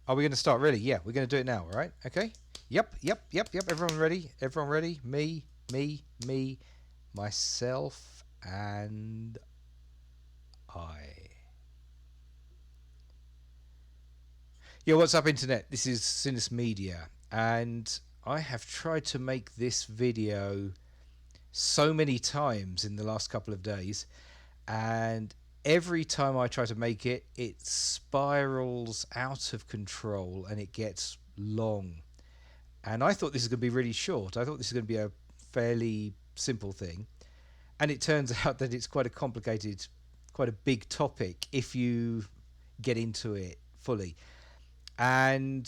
Are we going to start? Really? Yeah, we're going to do it now, all right? Okay. Yep. Everyone ready? Everyone ready? Me, myself, and I. Yo, what's up, Internet? This is Sinus Media, and I have tried to make this video so many times in the last couple of days, and every time I try to make it, it spirals out of control and it gets long. And I thought this was going to be really short. I thought this was going to be a fairly simple thing. And it turns out that it's quite a complicated, quite a big topic if you get into it fully. And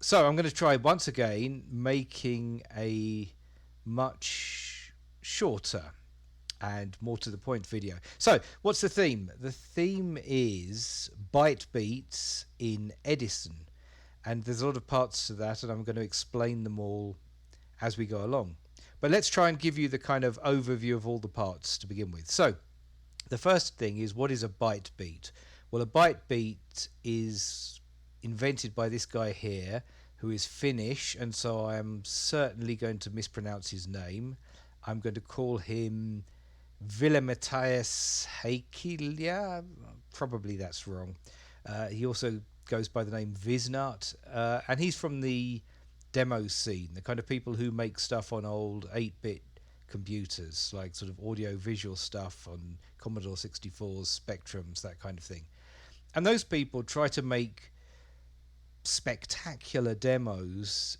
so I'm going to try once again making a much shorter and more to the point video. So what's the theme? The theme is Bytebeats in Edison. And there's a lot of parts to that, and I'm going to explain them all as we go along. But let's try and give you the kind of overview of all the parts to begin with. So the first thing is, what is a bytebeat? Well, a bytebeat is invented by this guy here, who is Finnish, and so I'm certainly going to mispronounce his name. I'm going to call him Veli-Matias Heikkilä. Probably that's wrong. He also goes by the name Visnat, and he's from the demo scene, the kind of people who make stuff on old 8-bit computers, like sort of audio-visual stuff on Commodore 64s, Spectrums, that kind of thing. And those people try to make spectacular demos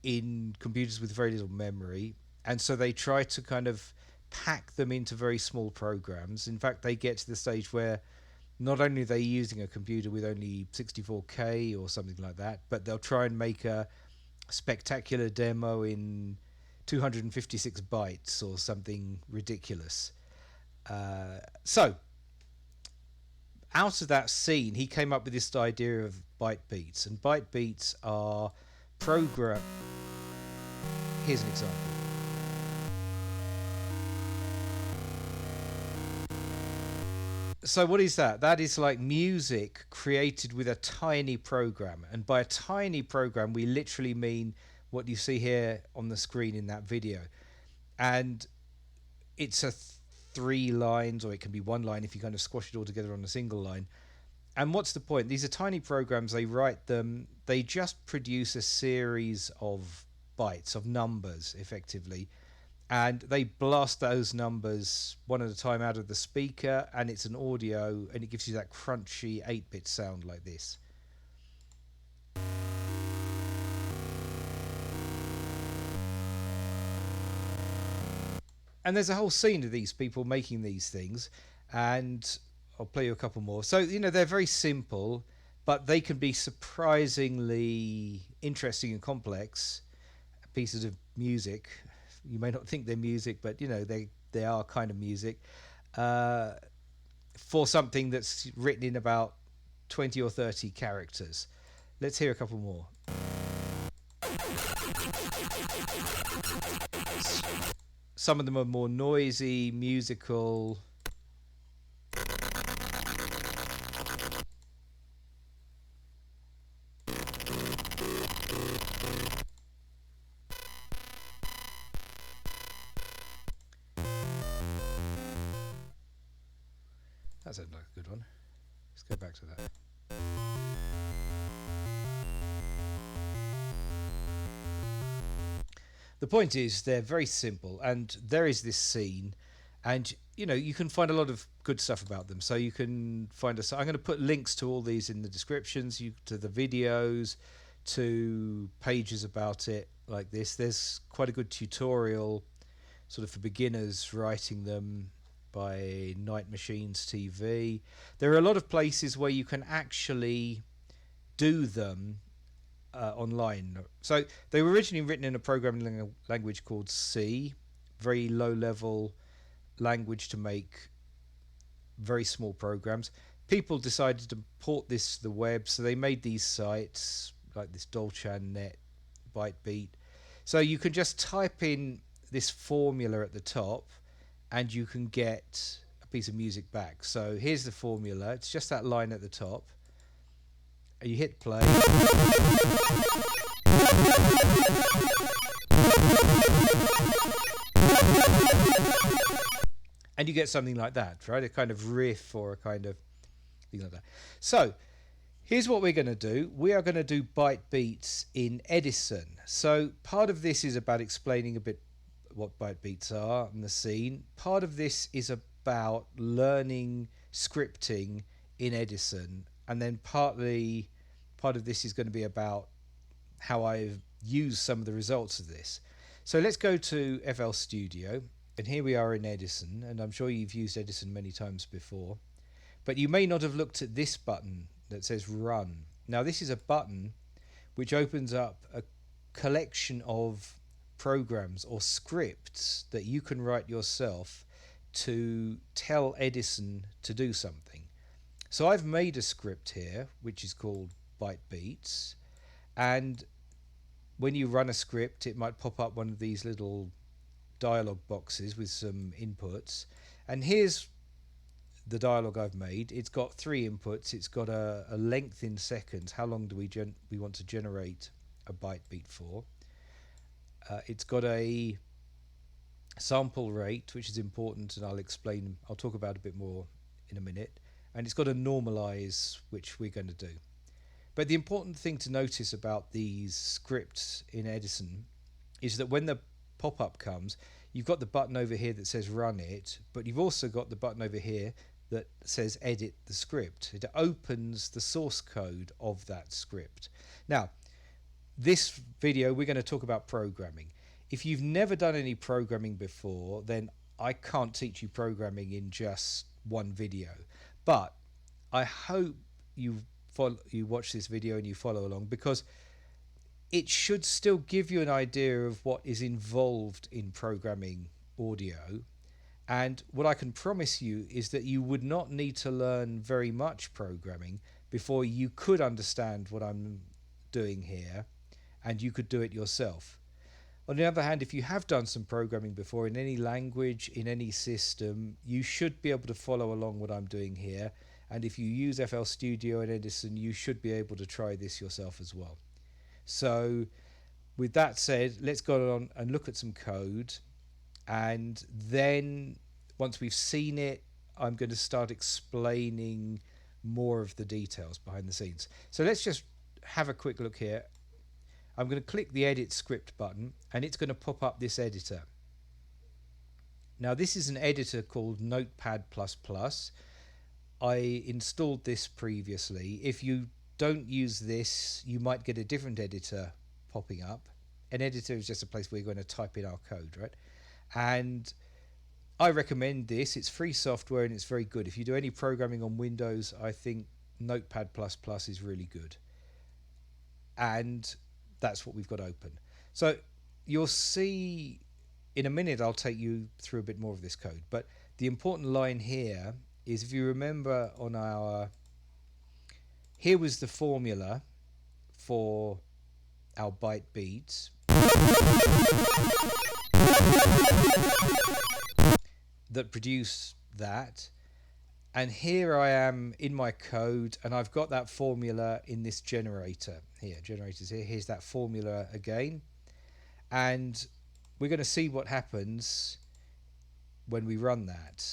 in computers with very little memory, and so they try to kind of pack them into very small programs. In fact, they get to the stage where not only are they using a computer with only 64K or something like that, but they'll try and make a spectacular demo in 256 bytes or something ridiculous. So out of that scene, he came up with this idea of bytebeats, and bytebeats are program. Here's an example. So what is that? That is like music created with a tiny program. And by a tiny program, we literally mean what you see here on the screen in that video. And it's a 3 lines, or it can be 1 line if you kind of squash it all together on a single line. And what's the point? These are tiny programs. They write them. They just produce a series of bytes, of numbers, effectively. And they blast those numbers one at a time out of the speaker, and it's an audio, and it gives you that crunchy 8-bit sound like this. And there's a whole scene of these people making these things, and I'll play you a couple more. So, they're very simple, but they can be surprisingly interesting and complex pieces of music. You may not think they're music, but they are kind of music for something that's written in about 20 or 30 characters. Let's hear a couple more. Some of them are more noisy, musical. That sounded like a good one. Let's go back to that. The point is, they're very simple, and there is this scene, and you can find a lot of good stuff about them. So you can find I'm going to put links to all these in the descriptions, to the videos, to pages about it like this. There's quite a good tutorial sort of for beginners writing them by Night Machines TV. There are a lot of places where you can actually do them online. So they were originally written in a programming language called C, very low level language to make very small programs. People decided to port this to the web, so they made these sites like this Dolchan.net, Bytebeat. So you can just type in this formula at the top and you can get a piece of music back. So here's the formula. It's just that line at the top. You hit play. And you get something like that, right? A kind of riff or a kind of thing like that. So here's what we're going to do. We are going to do Bytebeats in Edison. So part of this is about explaining a bit what Bytebeats are and the scene. Part of this is about learning scripting in Edison. And then part of this is going to be about how I've used some of the results of this. So let's go to FL Studio. And here we are in Edison. And I'm sure you've used Edison many times before. But you may not have looked at this button that says Run. Now this is a button which opens up a collection of programs or scripts that you can write yourself to tell Edison to do something. So I've made a script here which is called Bytebeats, and when you run a script it might pop up one of these little dialog boxes with some inputs, and here's the dialogue I've made. It's got 3 inputs. It's got a length in seconds. How long do we want to generate a byte beat for? It's got a sample rate, which is important, and I'll talk about a bit more in a minute. And it's got a normalize, which we're going to do. But the important thing to notice about these scripts in Edison is that when the pop-up comes, you've got the button over here that says run it, but you've also got the button over here that says edit the script. It opens the source code of that script. Now, this video we're going to talk about programming. If you've never done any programming before, then I can't teach you programming in just one video. But I hope you watch this video and you follow along, because it should still give you an idea of what is involved in programming audio. And what I can promise you is that you would not need to learn very much programming before you could understand what I'm doing here, and you could do it yourself. On the other hand, if you have done some programming before in any language, in any system, you should be able to follow along what I'm doing here. And if you use FL Studio and Edison, you should be able to try this yourself as well. So with that said, let's go on and look at some code. And then once we've seen it, I'm going to start explaining more of the details behind the scenes. So let's just have a quick look here. I'm going to click the edit script button, and it's going to pop up this editor. Now this is an editor called Notepad++. I installed this previously. If you don't use this, you might get a different editor popping up. An editor is just a place where you're going to type in our code, right? And I recommend this. It's free software and it's very good. If you do any programming on Windows, I think Notepad++ is really good. And that's what we've got open. So you'll see in a minute, I'll take you through a bit more of this code. But the important line here is, if you remember on here was the formula for our byte beats. That produce that, and here I am in my code, and I've got that formula in this generator here. Generators here. Here's that formula again, and we're going to see what happens when we run that.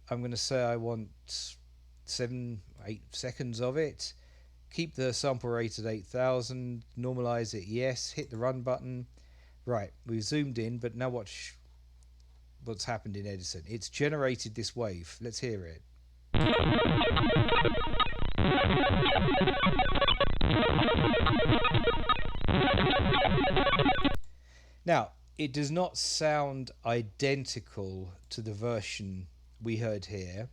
I'm going to say I want 7-8 seconds of it. Keep the sample rate at 8,000. Normalize it. Yes. Hit the run button. Right. We've zoomed in, but now watch what's happened in Edison. It's generated this wave. Let's hear it. Now, it does not sound identical to the version we heard here.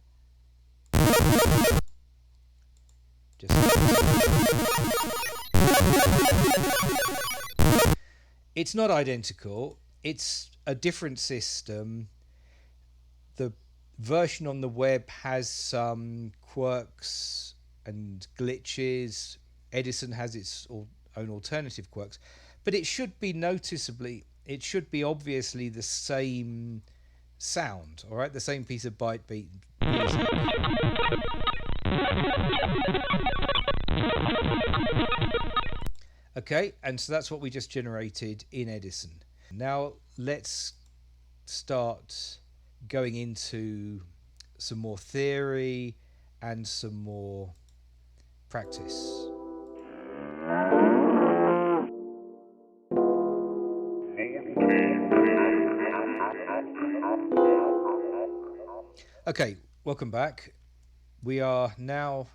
It's not identical. It's a different system. The version on the web has some quirks and glitches. Edison has its own alternative quirks, but it should be obviously the same sound, all right? The same piece of byte beat music. Okay, and so that's what we just generated in Edison. Now let's start going into some more theory and some more practice. Okay, welcome back. We are now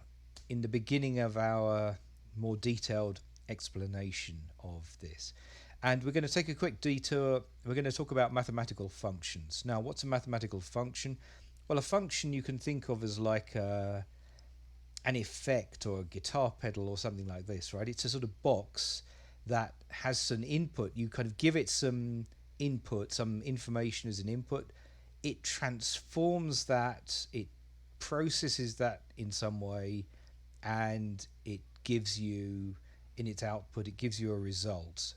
in the beginning of our more detailed explanation of this. And we're going to take a quick detour. We're going to talk about mathematical functions. Now, what's a mathematical function? Well, a function you can think of as like an effect or a guitar pedal or something like this, right? It's a sort of box that has some input. You kind of give it some input, some information as an input. It transforms that, it processes that in some way, and it gives you, in its output, it gives you a result.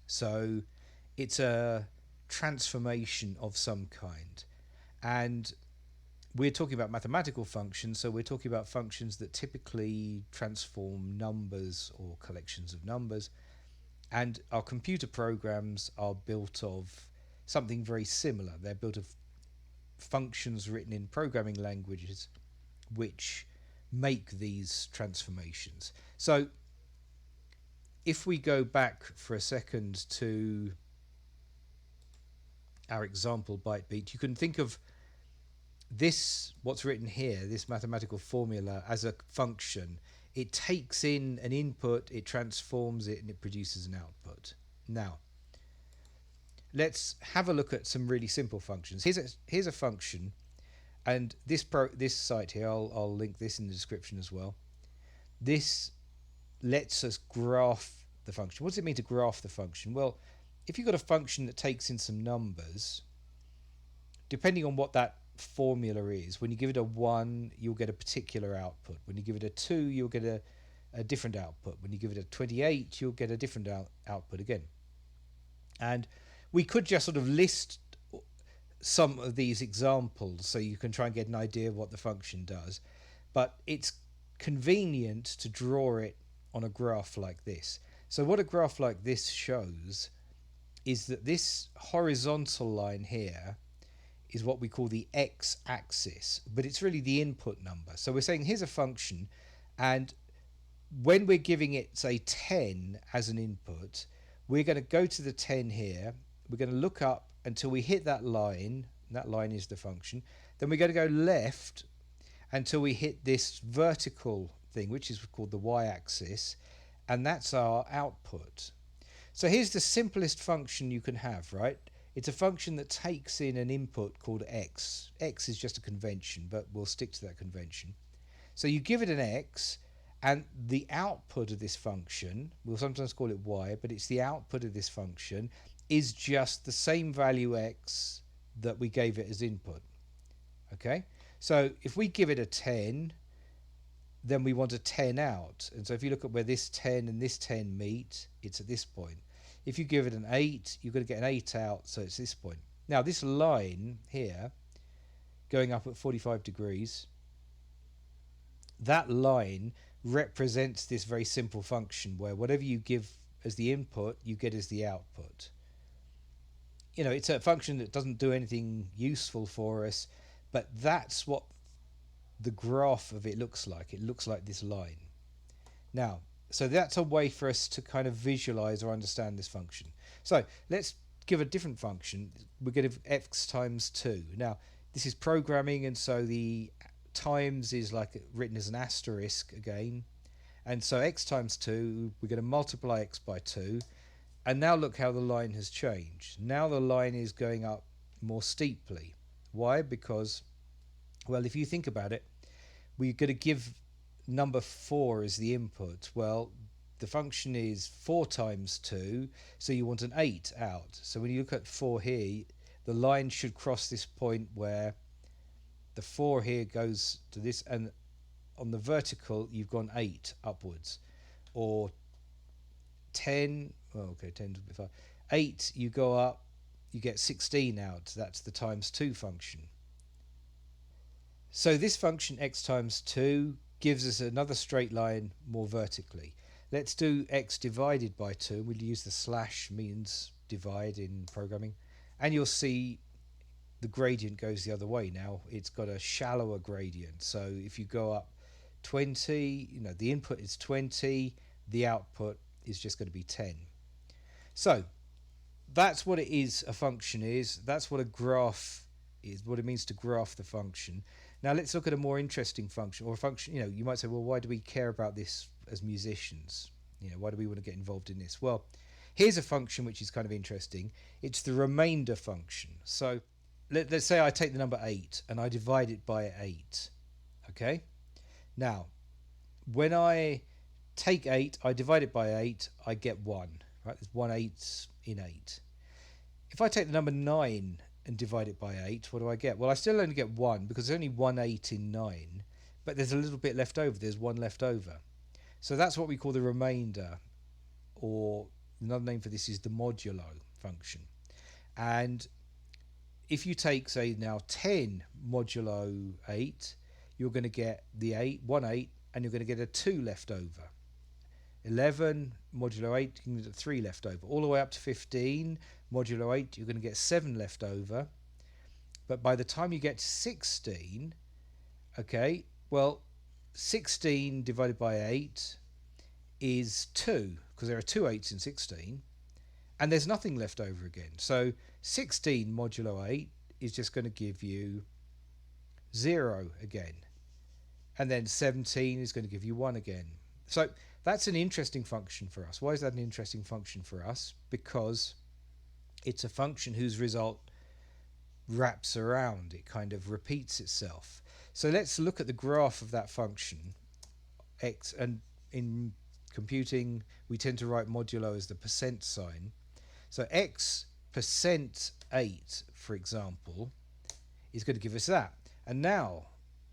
So it's a transformation of some kind. And we're talking about mathematical functions, so we're talking about functions that typically transform numbers or collections of numbers. And our computer programs are built of something very similar. They're built of functions written in programming languages which make these transformations. So if we go back for a second to our example bytebeat, you can think of this, what's written here, this mathematical formula, as a function. It takes in an input, it transforms it, and it produces an output. Now let's have a look at some really simple functions. Here's a function, and this site here, I'll link this in the description as well. This lets us graph the function. What does it mean to graph the function? Well, if you've got a function that takes in some numbers, depending on what that formula is, when you give it a 1, you'll get a particular output. When you give it a 2, you'll get a different output. When you give it a 28, you'll get a different output again. And we could just sort of list some of these examples so you can try and get an idea of what the function does, but it's convenient to draw it on a graph like this. So what a graph like this shows is that this horizontal line here is what we call the x-axis, but it's really the input number. So we're saying here's a function, and when we're giving it, say, 10 as an input, we're going to go to the 10 here, we're going to look up until we hit that line, and that line is the function, then we're going to go left until we hit this vertical thing, which is called the y-axis, and that's our output. So here's the simplest function you can have, right? It's a function that takes in an input called x. X is just a convention, but we'll stick to that convention. So you give it an x, and the output of this function, we'll sometimes call it y, but it's the output of this function, is just the same value x that we gave it as input. Okay? So if we give it a 10, then we want a 10 out. And so if you look at where this 10 and this 10 meet, it's at this point. If you give it an 8, you're going to get an 8 out, so it's this point. Now this line here, going up at 45 degrees, that line represents this very simple function where whatever you give as the input, you get as the output. You know, it's a function that doesn't do anything useful for us, but that's what the graph of it looks like. It looks like this line. Now, so that's a way for us to kind of visualize or understand this function. So let's give a different function. We're going to x times 2. Now, this is programming, and so the times is like written as an asterisk again. And so x times 2, we're going to multiply x by 2. And now look how the line has changed. Now the line is going up more steeply. Why? Because, well, if you think about it, we're going to give number 4 as the input. Well, the function is 4 times 2, so you want an 8 out. So when you look at 4 here, the line should cross this point where the 4 here goes to this, and on the vertical you've gone 8 upwards. Or 10, well, okay, 10 to 5. 8, you go up, you get 16 out. That's the times 2 function. So this function x times 2 gives us another straight line more vertically. Let's do x divided by 2. We'll use the slash means divide in programming, and you'll see the gradient goes the other way now. It's got a shallower gradient. So if you go up 20, the input is 20, the output is just going to be 10. So that's what it is, a function is. That's what a graph is, what it means to graph the function. Now let's look at a more interesting function, or a function, you might say, well, why do we care about this as musicians? Why do we want to get involved in this? Well, here's a function which is kind of interesting. It's the remainder function. So let's say I take the number 8 and I divide it by 8. Okay? Now, when I take 8, I divide it by 8, I get 1. Right? There's 1 8 in 8. If I take the number 9 and divide it by 8, what do I get? Well, I still only get 1 because there's only 1 8 in 9, but there's a little bit left over. There's 1 left over. So that's what we call the remainder, or another name for this is the modulo function. And if you take, say, now 10 modulo 8, you're going to get the 1 8, and you're going to get a 2 left over. 11 modulo 8, you can get 3 left over. All the way up to 15 modulo 8, you're going to get 7 left over. But by the time you get to 16, okay, well, 16 divided by 8 is 2, because there are 2 8s in 16, and there's nothing left over again. So 16 modulo 8 is just going to give you 0 again. And then 17 is going to give you 1 again. So that's an interesting function for us. Why is that an interesting function for us? Because it's a function whose result wraps around. It kind of repeats itself. So let's look at the graph of that function. X, and in computing we tend to write modulo as the percent sign. So x percent 8, for example, is going to give us that. And now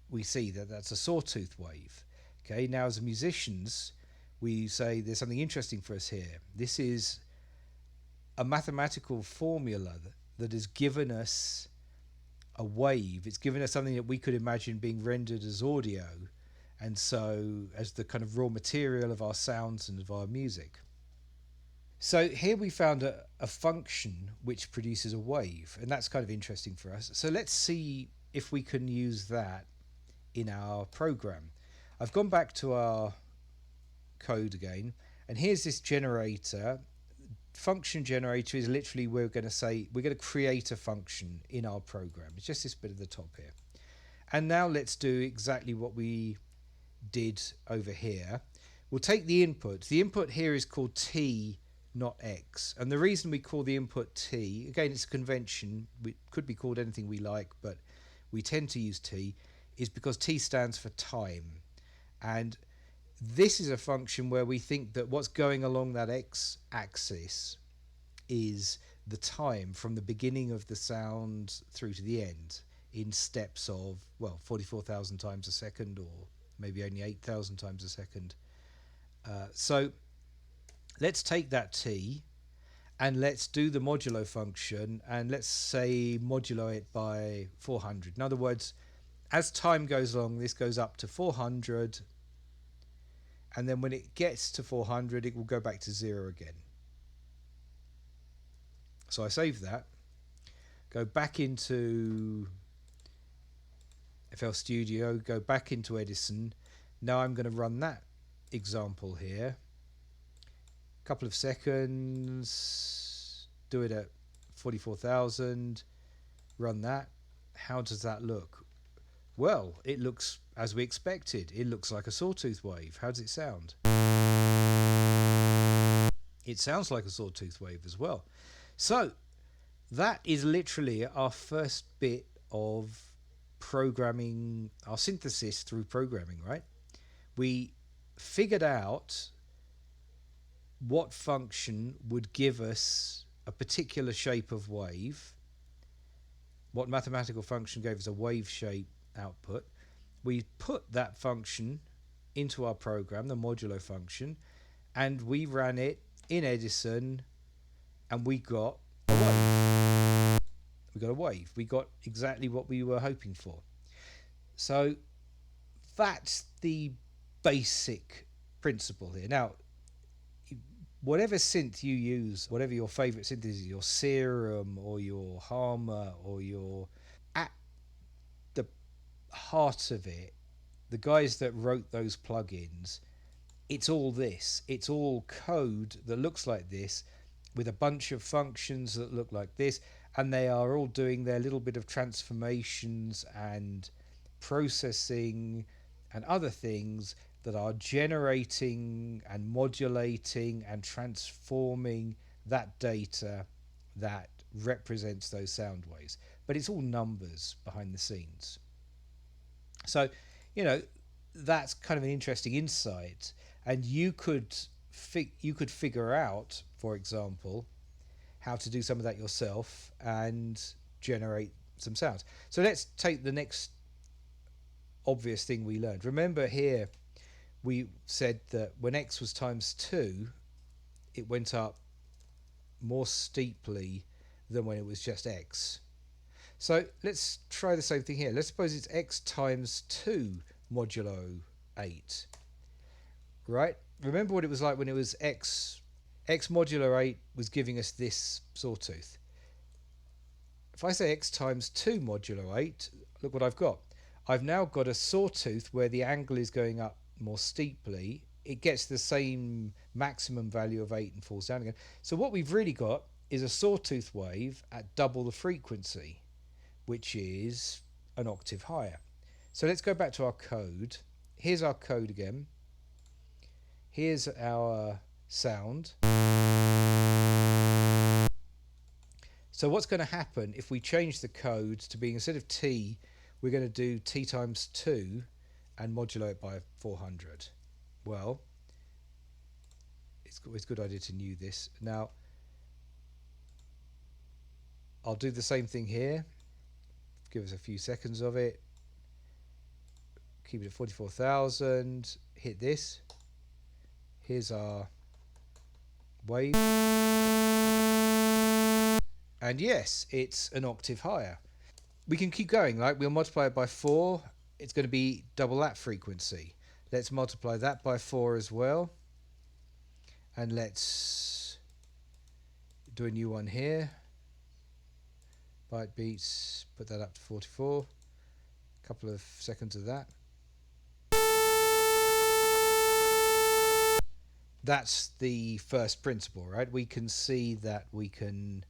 we see that that's a sawtooth wave. Okay, now as musicians, we say there's something interesting for us here. This is a mathematical formula that has given us a wave. It's given us something that we could imagine being rendered as audio, and so as the kind of raw material of our sounds and of our music. So here we found a function which produces a wave, and that's kind of interesting for us. So let's see if we can use that in our program. I've gone back to our code again, and here's this generator. Function generator is literally, we're going to say we're going to create a function in our program. It's just this bit at the top here. And now let's do exactly what we did over here. We'll take the input. The input here is called T, not X. And the reason we call the input T, again, it's a convention. It could be called anything we like, but we tend to use T, is because T stands for time. And this is a function where we think that what's going along that x-axis is the time from the beginning of the sound through to the end in steps of, well, 44,000 times a second, or maybe only 8,000 times a second. So let's take that t and let's do the modulo function, and let's say modulo it by 400. In other words, as time goes along, this goes up to 400, and then when it gets to 400, it will go back to 0 again. So I save that, go back into FL Studio, go back into Edison. Now I'm going to run that example here. A couple of seconds, do it at 44,000, run that. How does that look? Well, it looks as we expected. It looks like a sawtooth wave. How does it sound? It sounds like a sawtooth wave as well. So that is literally our first bit of programming, our synthesis through programming, right? We figured out what function would give us a particular shape of wave. What mathematical function gave us a wave shape output. We put that function into our program, the modulo function, and we ran it in Edison, and we got a wave. We got a wave. We got exactly what we were hoping for. So that's the basic principle here. Now, whatever synth you use, whatever your favorite synth is, your Serum or your Harmer or your, at the heart of it, the guys that wrote those plugins, it's all this. It's all code that looks like this with a bunch of functions that look like this, and they are all doing their little bit of transformations and processing and other things that are generating and modulating and transforming that data that represents those sound waves. But it's all numbers behind the scenes. So, you know, that's kind of an interesting insight, and you could figure out, for example, how to do some of that yourself and generate some sounds. So let's take the next obvious thing we learned. Remember here we said that when x was times 2, it went up more steeply than when it was just x. So let's try the same thing here. Let's suppose it's x times 2 modulo 8. Right? Remember what it was like when it was x modulo 8 was giving us this sawtooth. If I say x times 2 modulo 8, look what I've got. I've now got a sawtooth where the angle is going up more steeply. It gets the same maximum value of 8 and falls down again. So what we've really got is a sawtooth wave at double the frequency, which is an octave higher. So let's go back to our code. Here's our code again. Here's our sound. So what's going to happen if we change the code to being, instead of t, we're going to do t times 2 and modulo it by 400? Well, it's a good idea to know this. Now, I'll do the same thing here. Give us a few seconds of it. Keep it at 44,000. Hit this. Here's our wave. And yes, it's an octave higher. We can keep going. Like, we'll multiply it by 4. It's going to be double that frequency. Let's multiply that by 4 as well. And let's do a new one here. Bytebeats, put that up to 44. A couple of seconds of that. That's the first principle, right? We can see that we can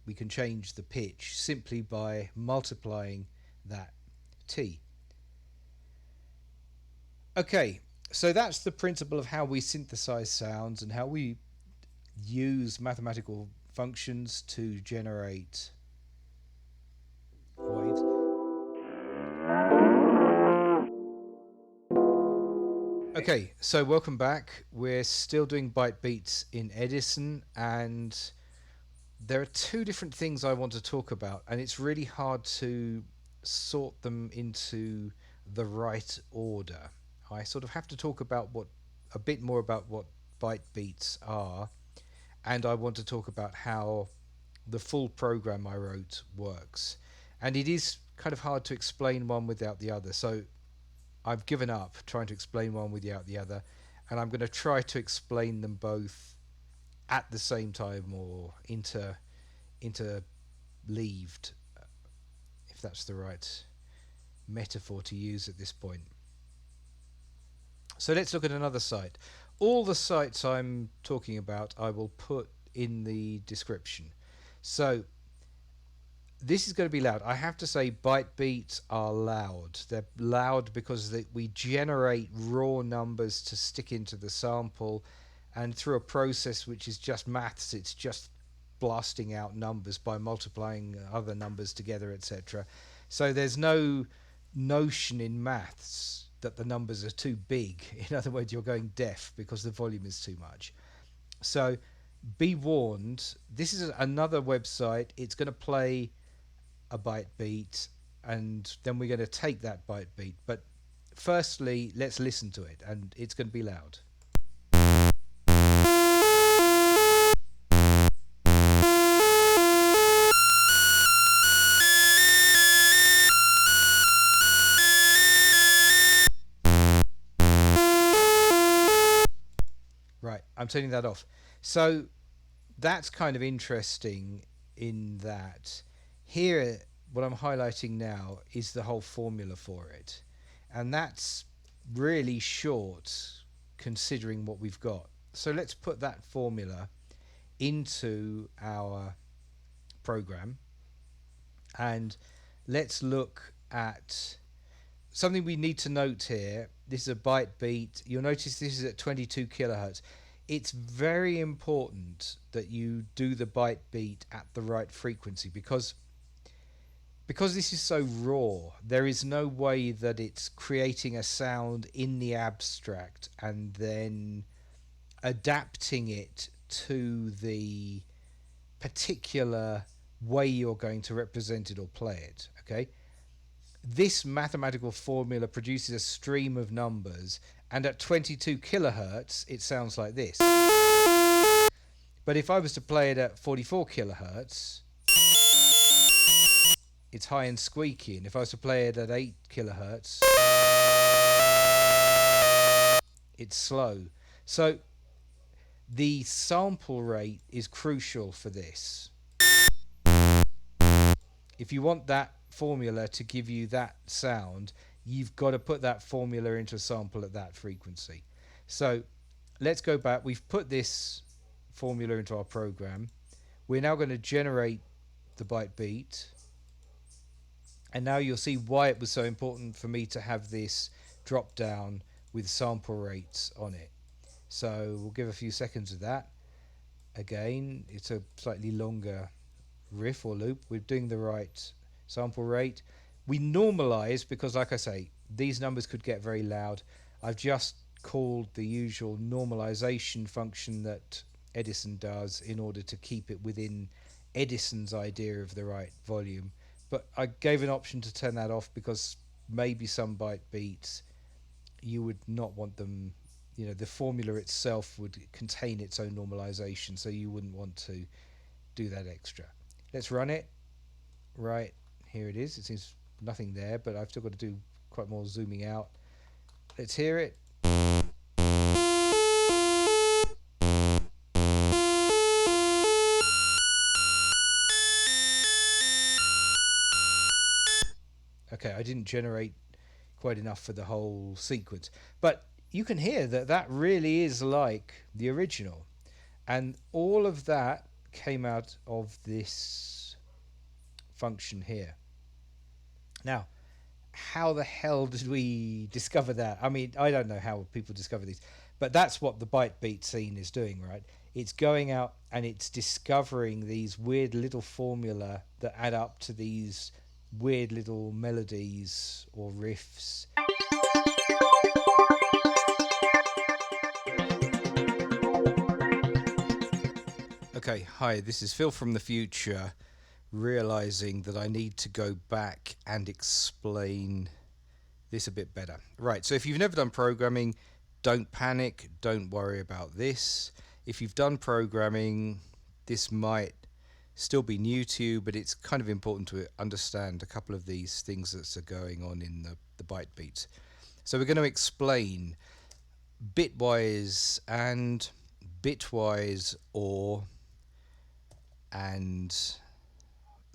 we can change the pitch simply by multiplying that t. Okay, so that's the principle of how we synthesize sounds and how we use mathematical functions to generate waves. Okay, so welcome back. We're still doing Bytebeats in Edison, and there are two different things I want to talk about, and it's really hard to sort them into the right order. I sort of have to talk about a bit more about what Bytebeats are, and I want to talk about how the full program I wrote works. And it is kind of hard to explain one without the other, so I've given up trying to explain one without the other, and I'm going to try to explain them both at the same time, or interleaved, if that's the right metaphor to use at this point. So let's look at another site. All the sites I'm talking about I will put in the description. So this is going to be loud. I have to say Bytebeats are loud. They're loud because we generate raw numbers to stick into the sample, and through a process which is just maths, it's just blasting out numbers by multiplying other numbers together, etc. So there's no notion in maths that the numbers are too big. In other words, you're going deaf because the volume is too much. So be warned, this is another website. It's going to play a bytebeat, and then we're going to take that bytebeat. But firstly, let's listen to it, and it's going to be loud. I'm turning that off. So that's kind of interesting in that here what I'm highlighting now is the whole formula for it, and that's really short considering what we've got. So let's put that formula into our program, and let's look at something we need to note here. This is a Bytebeat. You'll notice this is at 22 kilohertz. It's very important that you do the Bytebeat at the right frequency, because this is so raw, there is no way that it's creating a sound in the abstract and then adapting it to the particular way you're going to represent it or play it. Okay, this mathematical formula produces a stream of numbers, and at 22 kilohertz it sounds like this. But if I was to play it at 44 kilohertz, it's high and squeaky, and if I was to play it at 8 kilohertz, it's slow. So the sample rate is crucial for this. If you want that formula to give you that sound, you've got to put that formula into a sample at that frequency. So let's go back. We've put this formula into our program. We're now going to generate the Bytebeat, and now you'll see why it was so important for me to have this drop down with sample rates on it. So we'll give a few seconds of that. Again, it's a slightly longer riff or loop. We're doing the right sample rate. We normalize because, like I say, these numbers could get very loud. I've just called the usual normalization function that Edison does in order to keep it within Edison's idea of the right volume. But I gave an option to turn that off because maybe some Bytebeats you would not want them, the formula itself would contain its own normalization, so you wouldn't want to do that extra. Let's run it. Right, here it is. It seems nothing there, but I've still got to do quite more zooming out. Let's hear it. Okay, I didn't generate quite enough for the whole sequence, but you can hear that really is like the original, and all of that came out of this function here. Now, how the hell did we discover that? I mean, I don't know how people discover these, but that's what the Bytebeat scene is doing, right? It's going out and it's discovering these weird little formula that add up to these weird little melodies or riffs. Okay, hi, this is Phil from the future, realizing that I need to go back and explain this a bit better. Right, so if you've never done programming, don't panic, don't worry about this. If you've done programming, this might still be new to you, but it's kind of important to understand a couple of these things that are going on in the Bytebeats. So we're going to explain bitwise and bitwise or, and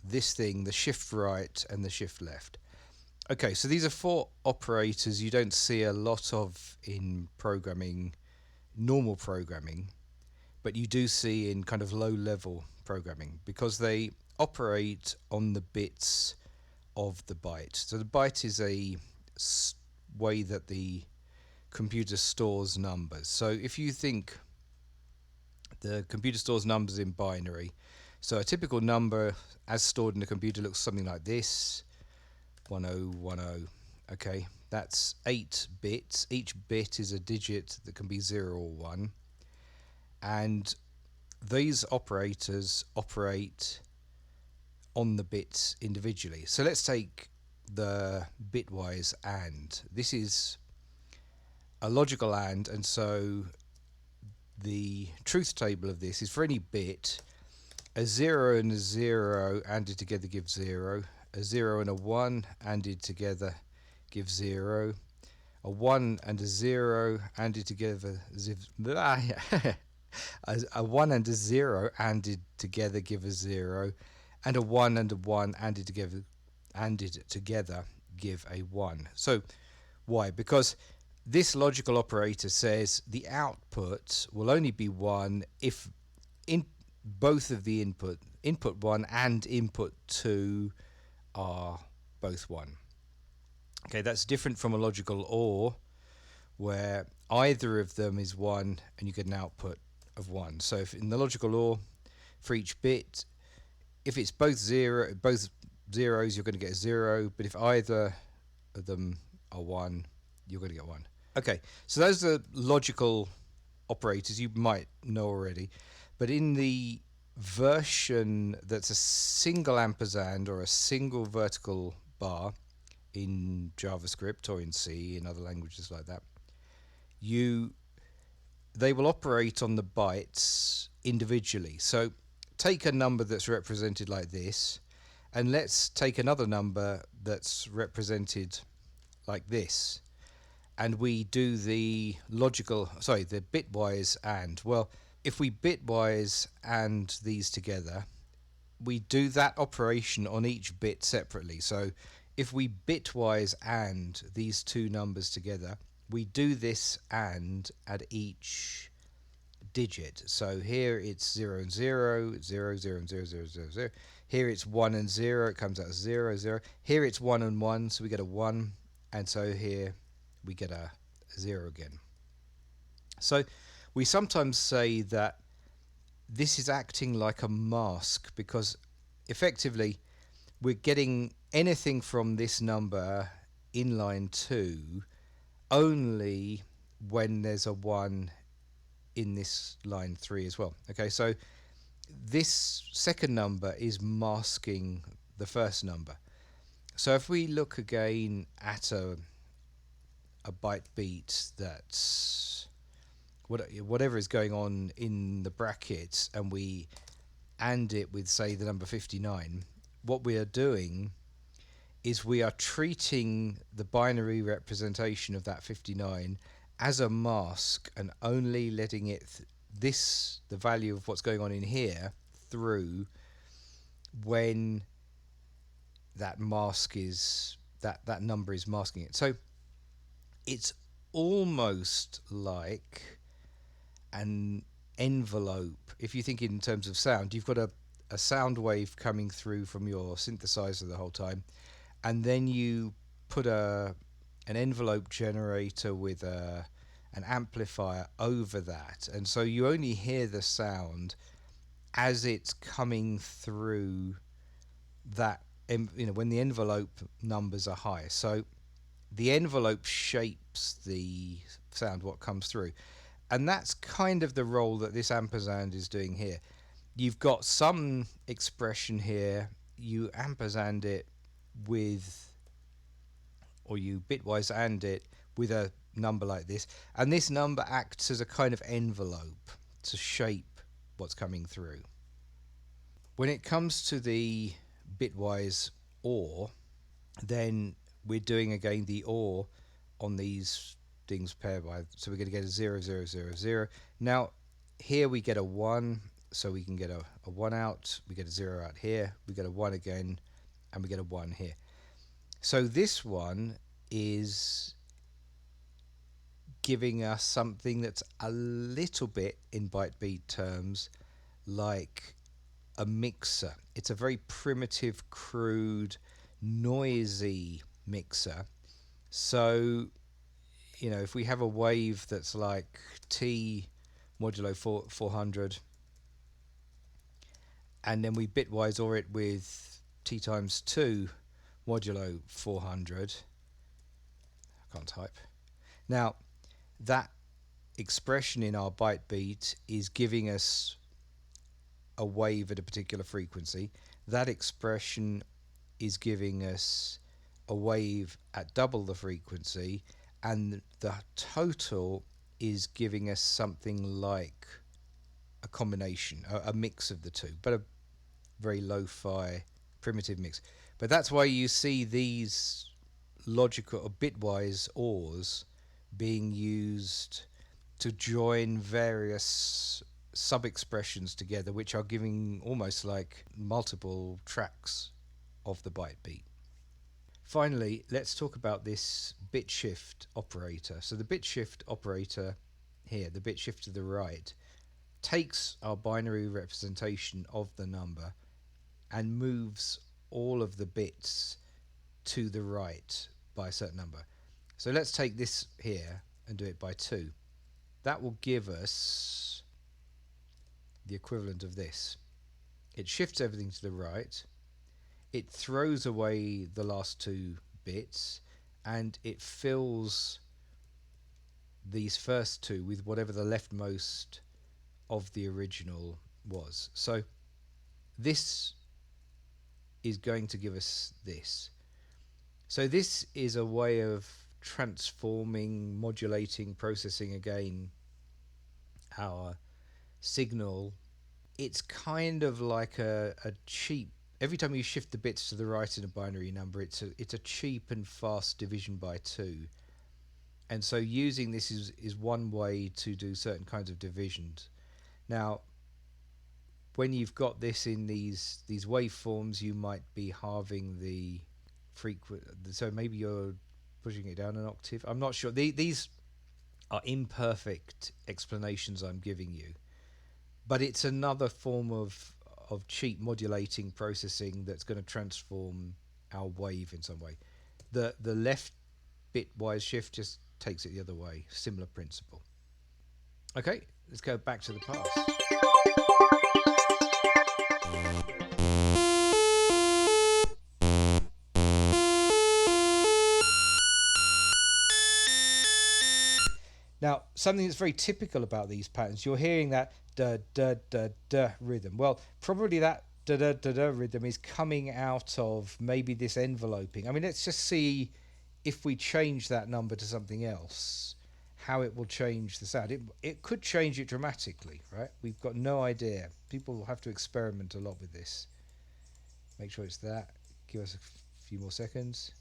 this thing, the shift right and the shift left. Okay, so these are four operators you don't see a lot of in programming, normal programming, but you do see in kind of low-level programming because they operate on the bits of the byte. So the byte is a way that the computer stores numbers. So if you think the computer stores numbers in binary, so a typical number as stored in the computer looks something like this. 1010. Okay, that's 8 bits. Each bit is a digit that can be 0 or 1, and these operators operate on the bits individually. So let's take the bitwise AND. This is a logical and so the truth table of this is for any bit, a 0 and a 0 ANDed together gives 0. A 0 and a 1 ANDed together gives 0. A 1 and a 0 ANDed together A 1 and a 0 added together give a 0, and a 1 and a 1 added together give a 1. So why? Because this logical operator says the output will only be 1 if in both of the input 1 and input 2 are both 1. Okay, that's different from a logical OR, where either of them is 1 and you get an output of 1. So if in the logical OR, for each bit, if it's both zeros, you're going to get a 0, but if either of them are 1, you're going to get 1. Okay, so those are logical operators you might know already, but in the version that's a single ampersand or a single vertical bar in JavaScript or in C, in other languages like that, they will operate on the bytes individually. So take a number that's represented like this, and let's take another number that's represented like this, and we do the bitwise AND. Well, if we bitwise AND these together, we do that operation on each bit separately. So if we bitwise AND these two numbers together, we do this AND at each digit. So here it's 0 and 0, 0, 0 and 0, 0, 0, 0. Here it's 1 and 0, it comes out as 0, 0. Here it's 1 and 1, so we get a 1, and so here we get a 0 again. So we sometimes say that this is acting like a mask, because effectively we're getting anything from this number in line 2 only when there's a 1 in this line 3 as well. Okay, so this second number is masking the first number. So if we look again at a bytebeat that's whatever is going on in the brackets, and we AND it with, say, the number 59, what we are doing is we are treating the binary representation of that 59 as a mask and only letting it the value of what's going on in here through when that that number is masking it. So it's almost like an envelope. If you think in terms of sound, you've got a sound wave coming through from your synthesizer the whole time, and then you put an envelope generator with an amplifier over that, and so you only hear the sound as it's coming through that, when the envelope numbers are high. So the envelope shapes the sound, what comes through. And that's kind of the role that this ampersand is doing here. You've got some expression here, you ampersand it with, or you bitwise AND it with a number like this, and this number acts as a kind of envelope to shape what's coming through. When it comes to the bitwise OR, then we're doing again the OR on these things pairwise, so we're going to get a 0, 0, 0, 0. Now here we get a 1, so we can get a 1 out, we get a 0 out here, we get a 1 again, and we get a 1 here. So this one is giving us something that's a little bit, in bytebeat terms, like a mixer. It's a very primitive, crude, noisy mixer. So if we have a wave that's like T modulo 400, and then we bitwise OR it with T times 2 modulo 400, I can't type. Now, that expression in our bytebeat is giving us a wave at a particular frequency. That expression is giving us a wave at double the frequency, and the total is giving us something like a combination, a mix of the two, but a very lo-fi primitive mix. But that's why you see these logical or bitwise ORs being used to join various sub-expressions together, which are giving almost like multiple tracks of the byte beat. Finally, let's talk about this bit shift operator. So the bit shift operator here, the bit shift to the right, takes our binary representation of the number and moves all of the bits to the right by a certain number. So let's take this here and do it by 2. That will give us the equivalent of this. It shifts everything to the right, it throws away the last 2 bits, and it fills these first 2 with whatever the leftmost of the original was. So this is going to give us this. So this is a way of transforming, modulating, processing again our signal. It's kind of like a cheap, every time you shift the bits to the right in a binary number, it's a cheap and fast division by 2. And so using this is one way to do certain kinds of divisions. Now, when you've got this in these waveforms, you might be halving the frequency, so maybe you're pushing it down an octave. I'm not sure. These are imperfect explanations I'm giving you, but it's another form of cheap modulating processing that's going to transform our wave in some way. The left bitwise shift just takes it the other way. Similar principle. Okay, let's go back to the past. Now, something that's very typical about these patterns, you're hearing that da da da da rhythm. Well, probably that da da da da rhythm is coming out of maybe this enveloping. I mean, let's just see if we change that number to something else, how it will change the sound. It could change it dramatically, right? We've got no idea. People will have to experiment a lot with this. Make sure it's that. Give us a few more seconds.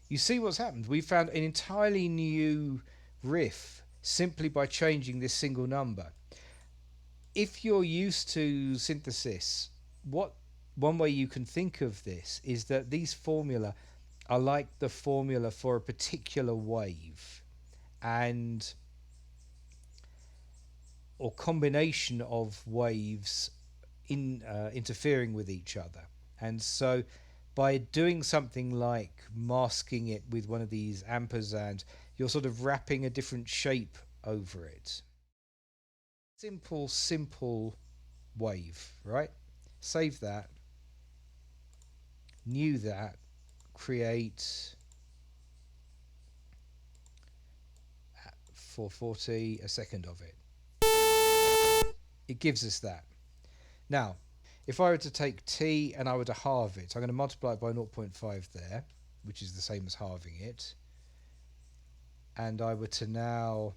You see what's happened? We found an entirely new riff simply by changing this single number. If you're used to synthesis, one way you can think of this is that these formula are like the formula for a particular wave and or combination of waves interfering with each other. And so by doing something like masking it with one of these ampersands, you're sort of wrapping a different shape over it. Simple wave, right? Save that, new that, create 440, a second of it. It gives us that. Now, if I were to take t and I were to halve it, I'm going to multiply it by 0.5 there, which is the same as halving it. And I were to now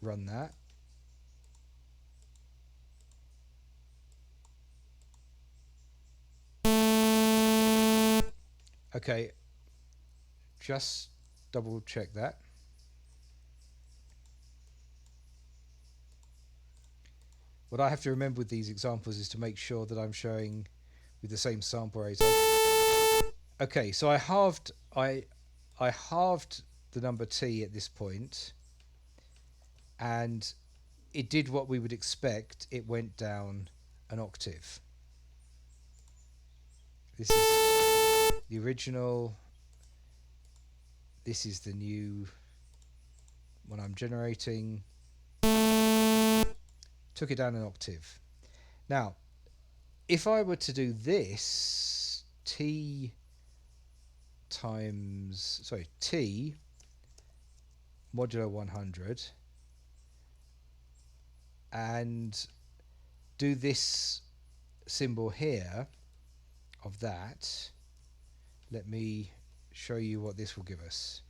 run that. Okay, just double check that. What I have to remember with these examples is to make sure that I'm showing with the same sample rate. Okay, so I halved the number t at this point, and it did what we would expect. It went down an octave. This is the original. This is the new one I'm generating. Took it down an octave. Now, if I were to do this, t modulo 100, and do this symbol here of that, let me show you what this will give us.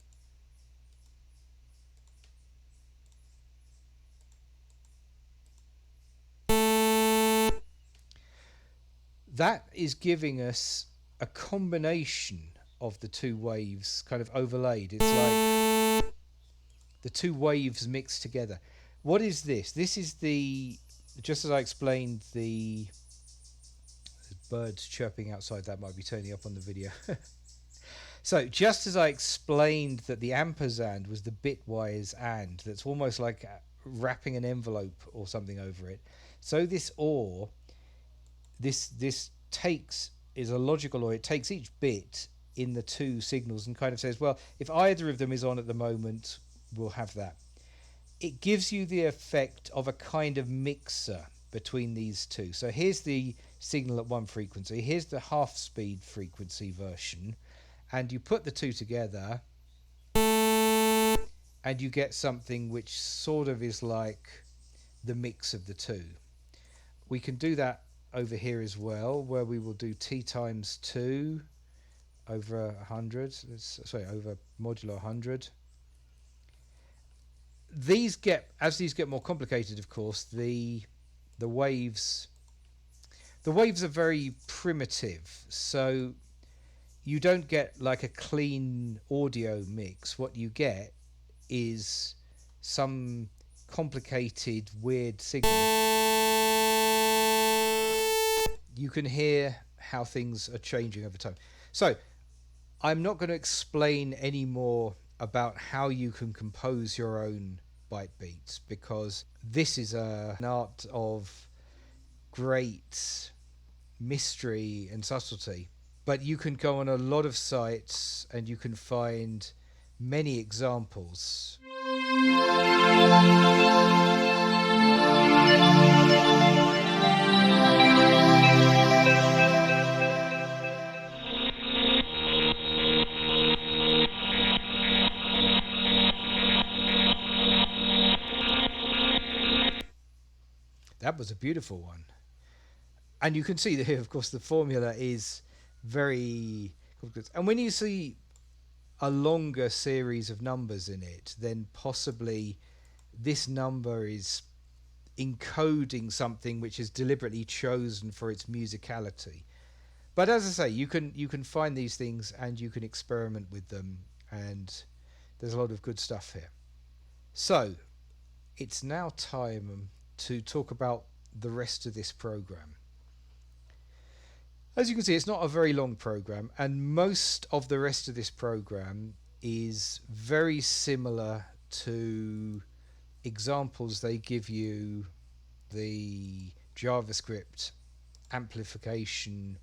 that is giving us a combination of the two waves kind of overlaid. It's like the two waves mixed together. What is this? This is the, just as I explained, the birds chirping outside, that might be turning up on the video. So just as I explained that the ampersand was the bitwise and, that's almost like wrapping an envelope or something over it. So this OR, this takes, is a logical OR. It takes each bit in the two signals and kind of says, well, if either of them is on at the moment, we'll have that. It gives you the effect of a kind of mixer between these two. So here's the signal at one frequency, here's the half speed frequency version, and you put the two together and you get something which sort of is like the mix of the two. We can do that over here as well, where we will do t times 2 over 100, sorry, over modulo 100. These get, as these get more complicated, of course, the waves are very primitive, so you don't get like a clean audio mix. What you get is some complicated weird signal. You can hear how things are changing over time. So I'm not going to explain any more about how you can compose your own byte beats, because this is an art of great mystery and subtlety. But you can go on a lot of sites and you can find many examples. That was a beautiful one. And you can see that here, of course, the formula is very complicated. And when you see a longer series of numbers in it, then possibly this number is encoding something which is deliberately chosen for its musicality. But as I say, you can find these things and you can experiment with them, and there's a lot of good stuff here. So it's now time to talk about the rest of this program. As you can see, it's not a very long program, and most of the rest of this program is very similar to examples they give you. The JavaScript amplification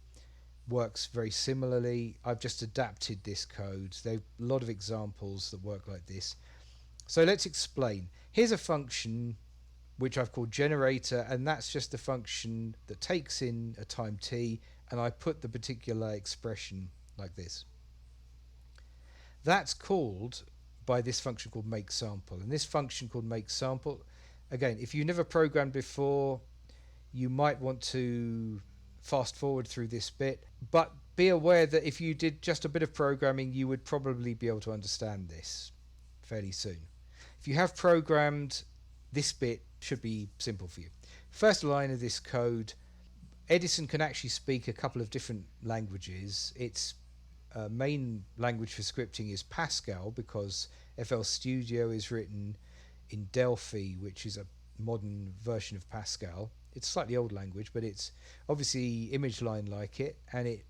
works very similarly. I've just adapted this code. There are a lot of examples that work like this. So let's explain. Here's a function which I've called generator, and that's just a function that takes in a time t, and I put the particular expression like this. That's called by this function called makeSample, and this function called makeSample, again, if you've never programmed before, you might want to fast forward through this bit, but be aware that if you did just a bit of programming, you would probably be able to understand this fairly soon. If you have programmed, this bit should be simple for you. First line of this code, Edison can actually speak a couple of different languages. Its main language for scripting is Pascal, because FL Studio is written in Delphi, which is a modern version of Pascal. It's a slightly old language, but it's obviously image line like it, and it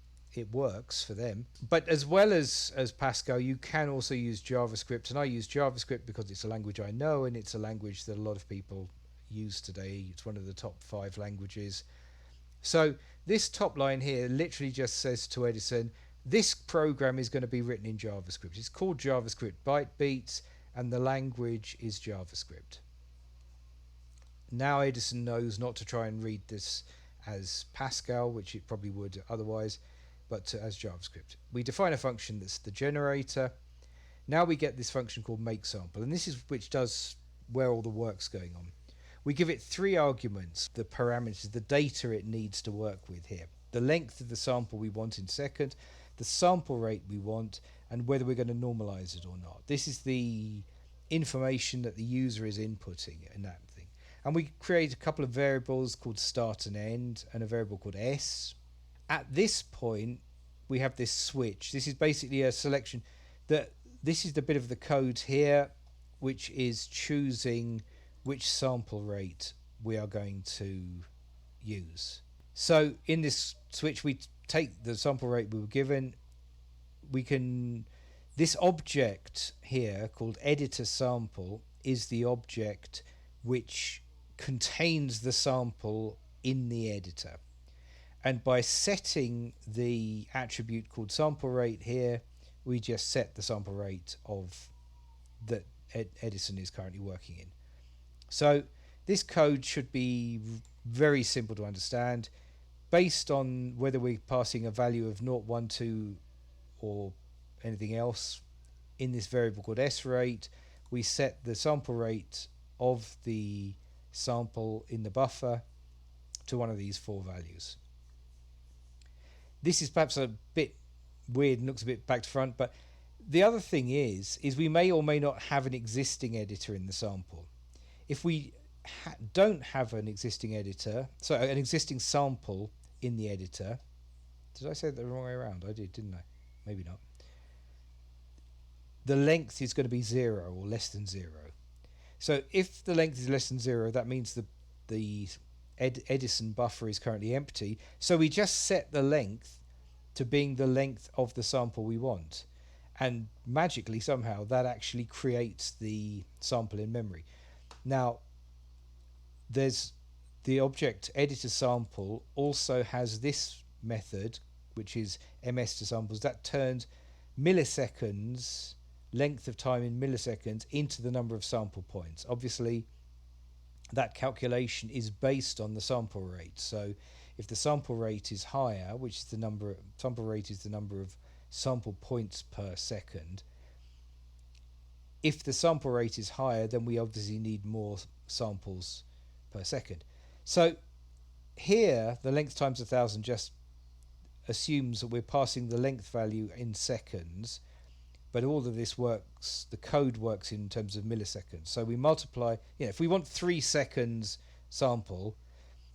works for them. But as well as Pascal, you can also use JavaScript, and I use JavaScript because it's a language I know, and it's a language that a lot of people use today. It's one of the top 5 languages. So this top line here literally just says to Edison, this program is going to be written in JavaScript. It's called JavaScript Bytebeats, and the language is JavaScript. Now Edison knows not to try and read this as Pascal, which it probably would otherwise, but as JavaScript. We define a function that's the generator. Now we get this function called makeSample, and this is which does where all the work's going on. We give it 3 arguments, the parameters, the data it needs to work with here. The length of the sample we want in second, the sample rate we want, and whether we're going to normalize it or not. This is the information that the user is inputting in that thing. And we create a couple of variables called start and end, and a variable called s. at this point we have this switch. This is basically a selection that this is the bit of the code here which is choosing which sample rate we are going to use. So in this switch we take the sample rate we were given. We can, this object here called editor sample is the object which contains the sample in the editor. And by setting the attribute called sample rate here, we just set the sample rate of that Edison is currently working in. So this code should be very simple to understand. Based on whether we're passing a value of 0, 1, 2 or anything else in this variable called sRate, we set the sample rate of the sample in the buffer to one of these 4 values. This is perhaps a bit weird and looks a bit back to front, but the other thing is we may or may not have an existing editor in the sample. If we don't have an existing editor, so an existing sample in the editor, did I say it the wrong way around? I did, didn't I? Maybe not. The length is going to be 0 or less than 0. So if the length is less than 0, that means the Edison buffer is currently empty. So we just set the length to being the length of the sample we want. And magically, somehow, that actually creates the sample in memory. Now, there's the object editor sample also has this method, which is ms to samples, that turns milliseconds, length of time in milliseconds, into the number of sample points. Obviously, that calculation is based on the sample rate. So if the sample rate is higher, which is the number, sample rate is the number of sample points per second. If the sample rate is higher, then we obviously need more samples per second. So here, the length times 1,000 just assumes that we're passing the length value in seconds, but all of this works, the code works in terms of milliseconds. So we multiply, if we want 3 seconds sample,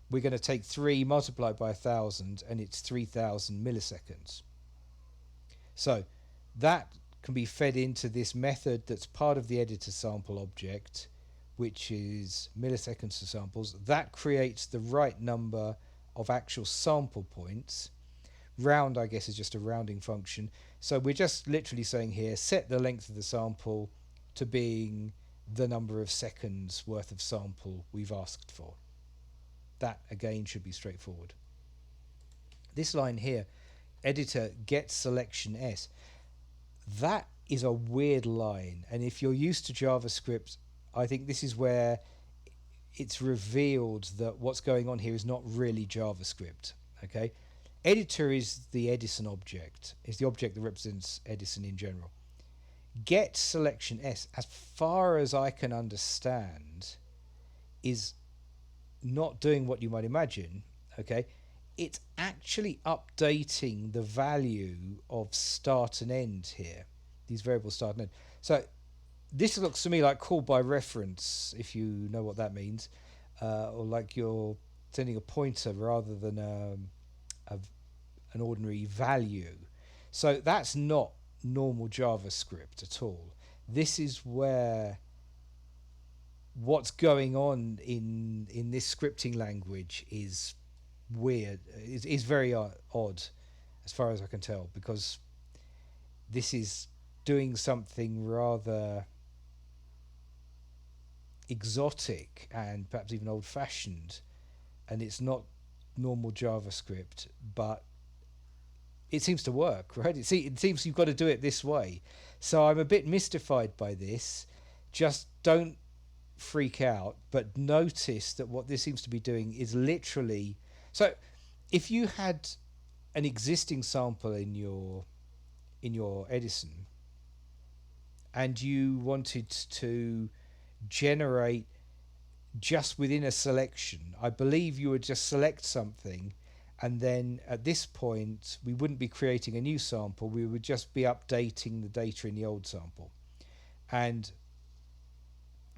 we're going to take 3 multiplied by 1,000, and it's 3,000 milliseconds. So that can be fed into this method that's part of the editor sample object, which is milliseconds to samples. That creates the right number of actual sample points. Round, I guess, is just a rounding function. So we're just literally saying here, set the length of the sample to being the number of seconds worth of sample we've asked for. That, again, should be straightforward. This line here, editor get selection S, that is a weird line. And if you're used to JavaScript, I think this is where it's revealed that what's going on here is not really JavaScript. Okay, editor is the Edison object, is the object that represents Edison in general. Get selection S, as far as I can understand, is not doing what you might imagine. Okay, it's actually updating the value of start and end here, these variables start and end. So this looks to me like call by reference, if you know what that means, or like you're sending a pointer rather than an ordinary value. So that's not normal JavaScript at all. This is where what's going on in this scripting language is weird, is very odd as far as I can tell, because this is doing something rather exotic and perhaps even old-fashioned, and it's not normal JavaScript, but it seems to work, right? It seems you've got to do it this way. So I'm a bit mystified by this. Just don't freak out, but notice that what this seems to be doing is literally, so if you had an existing sample in your Edison and you wanted to generate just within a selection, I believe you would just select something, and then at this point we wouldn't be creating a new sample, we would just be updating the data in the old sample. And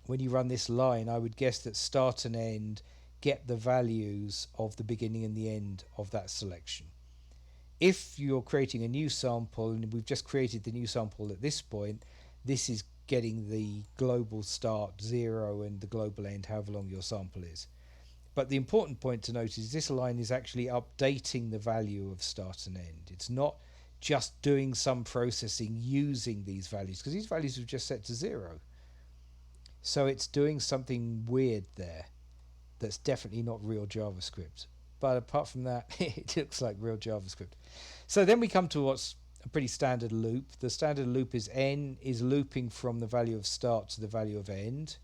when you run this line, I would guess that start and end get the values of the beginning and the end of that selection. If you're creating a new sample, and we've just created the new sample at this point, this is getting the global start 0 and the global end however long your sample is. But the important point to note is this line is actually updating the value of start and end. It's not just doing some processing using these values, because these values are just set to 0. So it's doing something weird there that's definitely not real JavaScript. But apart from that, it looks like real JavaScript. So then we come to what's a pretty standard loop. The standard loop is n is looping from the value of start to the value of end.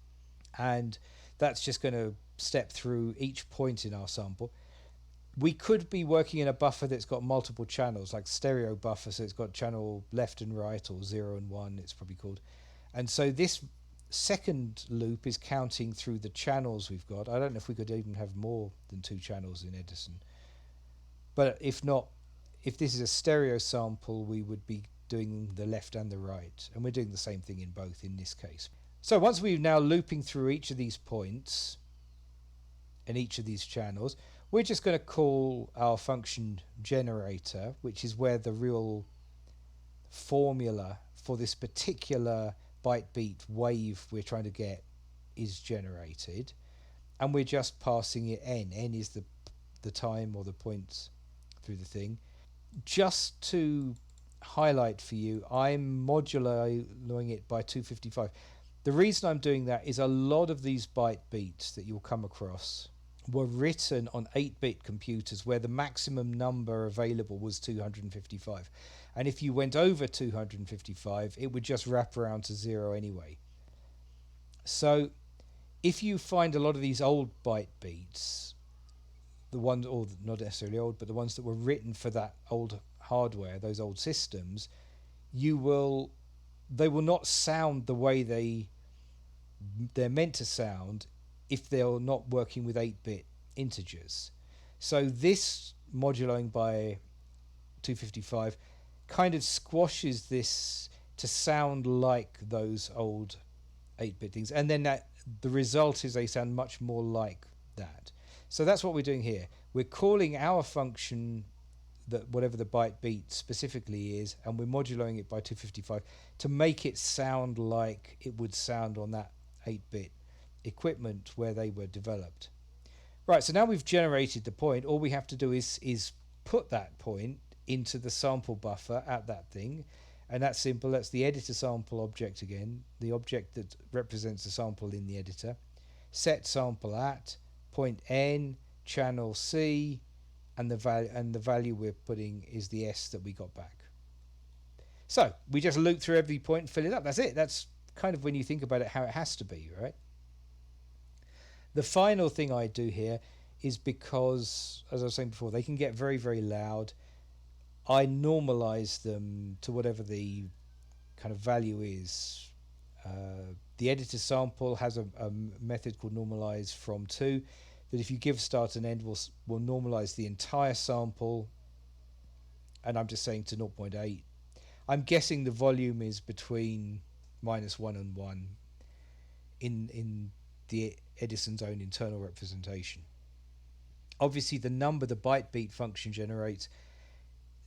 And that's just going to step through each point in our sample. We could be working in a buffer that's got multiple channels, like stereo buffer, so it's got channel left and right, or 0 and 1 it's probably called. And so this second loop is counting through the channels we've got. I don't know if we could even have more than 2 channels in Edison. But if not, if this is a stereo sample, we would be doing the left and the right. And we're doing the same thing in both in this case. So once we're now looping through each of these points and each of these channels, we're just going to call our function generator, which is where the real formula for this particular bytebeat wave we're trying to get is generated. And we're just passing it n. N is the time or the points through the thing. Just to highlight for you, I'm modulating it by 255. The reason I'm doing that is a lot of these bytebeats that you'll come across were written on 8-bit computers where the maximum number available was 255. And if you went over 255, it would just wrap around to 0 anyway. So if you find a lot of these old bytebeats, the ones, or not necessarily old, but the ones that were written for that old hardware, those old systems, they will not sound the way they're meant to sound if they're not working with 8-bit integers. So this modulating by 255 kind of squashes this to sound like those old 8-bit things, and then the result is they sound much more like that. So that's what we're doing here. We're calling our function, that whatever the bytebeat specifically is, and we're modulating it by 255 to make it sound like it would sound on that 8-bit equipment where they were developed. Right, so now we've generated the point. All we have to do is put that point into the sample buffer at that thing, and that's simple. That's the editor sample object again, the object that represents the sample in the editor. Set sample at point n, channel C, and the value we're putting is the S that we got back. So we just loop through every point and fill it up. That's it. That's kind of, when you think about it, how it has to be, right? The final thing I do here is, because, as I was saying before, they can get very, very loud. I normalize them to whatever the kind of value is. The editor sample has a method called normalize from to, that if you give start and end will normalize the entire sample, and I'm just saying to 0.8. I'm guessing the volume is between -1 and 1 in the Edison's own internal representation. Obviously the number the bytebeat function generates,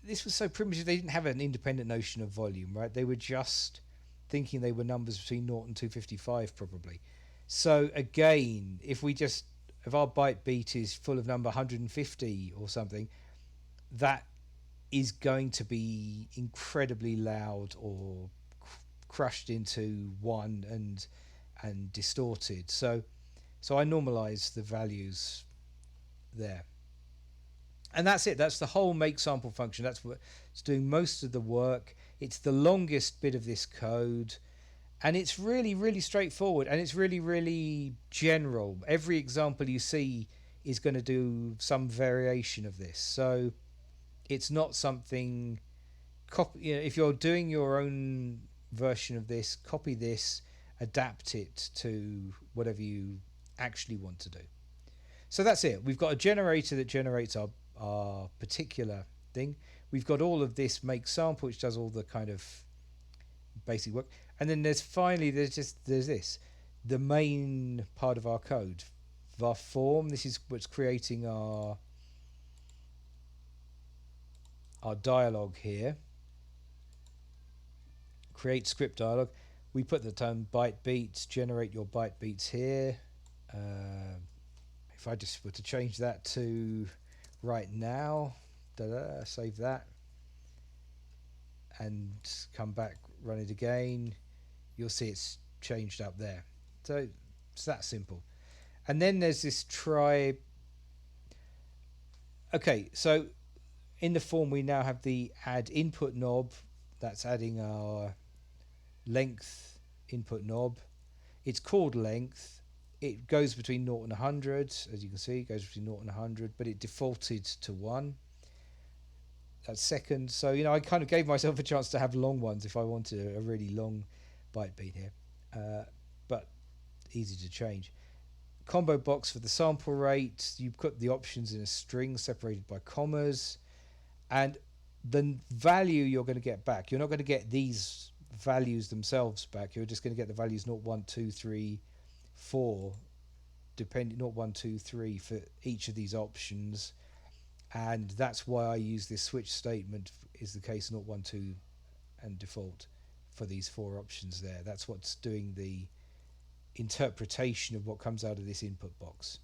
this was so primitive they didn't have an independent notion of volume, right? They were just thinking they were numbers between 0 and 255 probably. So again, if our bytebeat is full of number 150 or something, that is going to be incredibly loud or crushed into 1 and distorted. So I normalize the values there. And that's it. That's the whole make sample function. That's what it's doing most of the work. It's the longest bit of this code, and it's really, really straightforward, and it's really, really general. Every example you see is going to do some variation of this. So it's not something if you're doing your own version of this, copy this, adapt it to whatever you actually want to do. So that's it. We've got a generator that generates our particular thing. We've got all of this make sample, which does all the kind of basic work. And then there's this, the main part of our code, our form. This is what's creating our our dialog here, create script dialog. We put the term bytebeats, generate your bytebeats here. If I just were to change that to right now, save that, and come back, run it again, you'll see it's changed up there. So it's that simple. And then there's this try. Okay, so in the form we now have the add input knob. That's adding our length input knob. It's called length. It goes between 0 and 100, as you can see, it goes between 0 and 100, but it defaulted to 1. That's second. So, I kind of gave myself a chance to have long ones if I wanted a really long bytebeat here, but easy to change. Combo box for the sample rate. You put the options in a string separated by commas, and the value you're going to get back, you're not going to get these values themselves back. You're just going to get the values 0, 1, 2, 3, 4, depending 0, 1, 2, 3 for each of these options. And that's why I use this switch statement is the case 0, 1, 2 and default for these 4 options there. That's what's doing the interpretation of what comes out of this input box.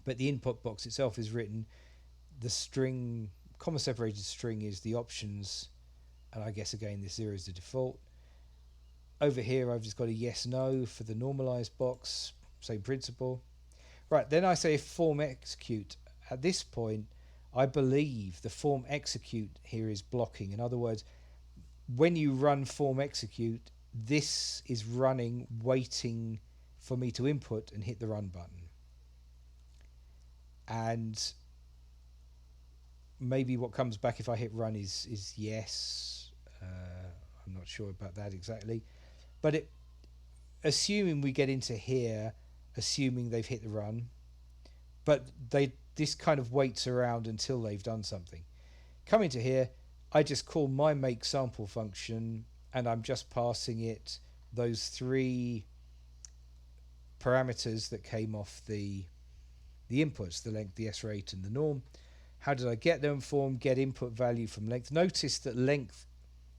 But the input box itself is written, the string, comma separated string is the options, and I guess again this 0 is the default. Over here I've just got a yes no for the normalized box, same principle. Right, then I say form execute. At this point I believe the form execute here is blocking. In other words, when you run form execute, this is running, waiting for me to input and hit the run button. And maybe what comes back if I hit run is yes. I'm not sure about that exactly. But assuming we get into here, assuming they've hit the run, but this kind of waits around until they've done something. Come into here, I just call my make sample function, and I'm just passing it those 3 parameters that came off the inputs, the length, the S rate, and the norm. How did I get them? Form get input value from length. Notice that length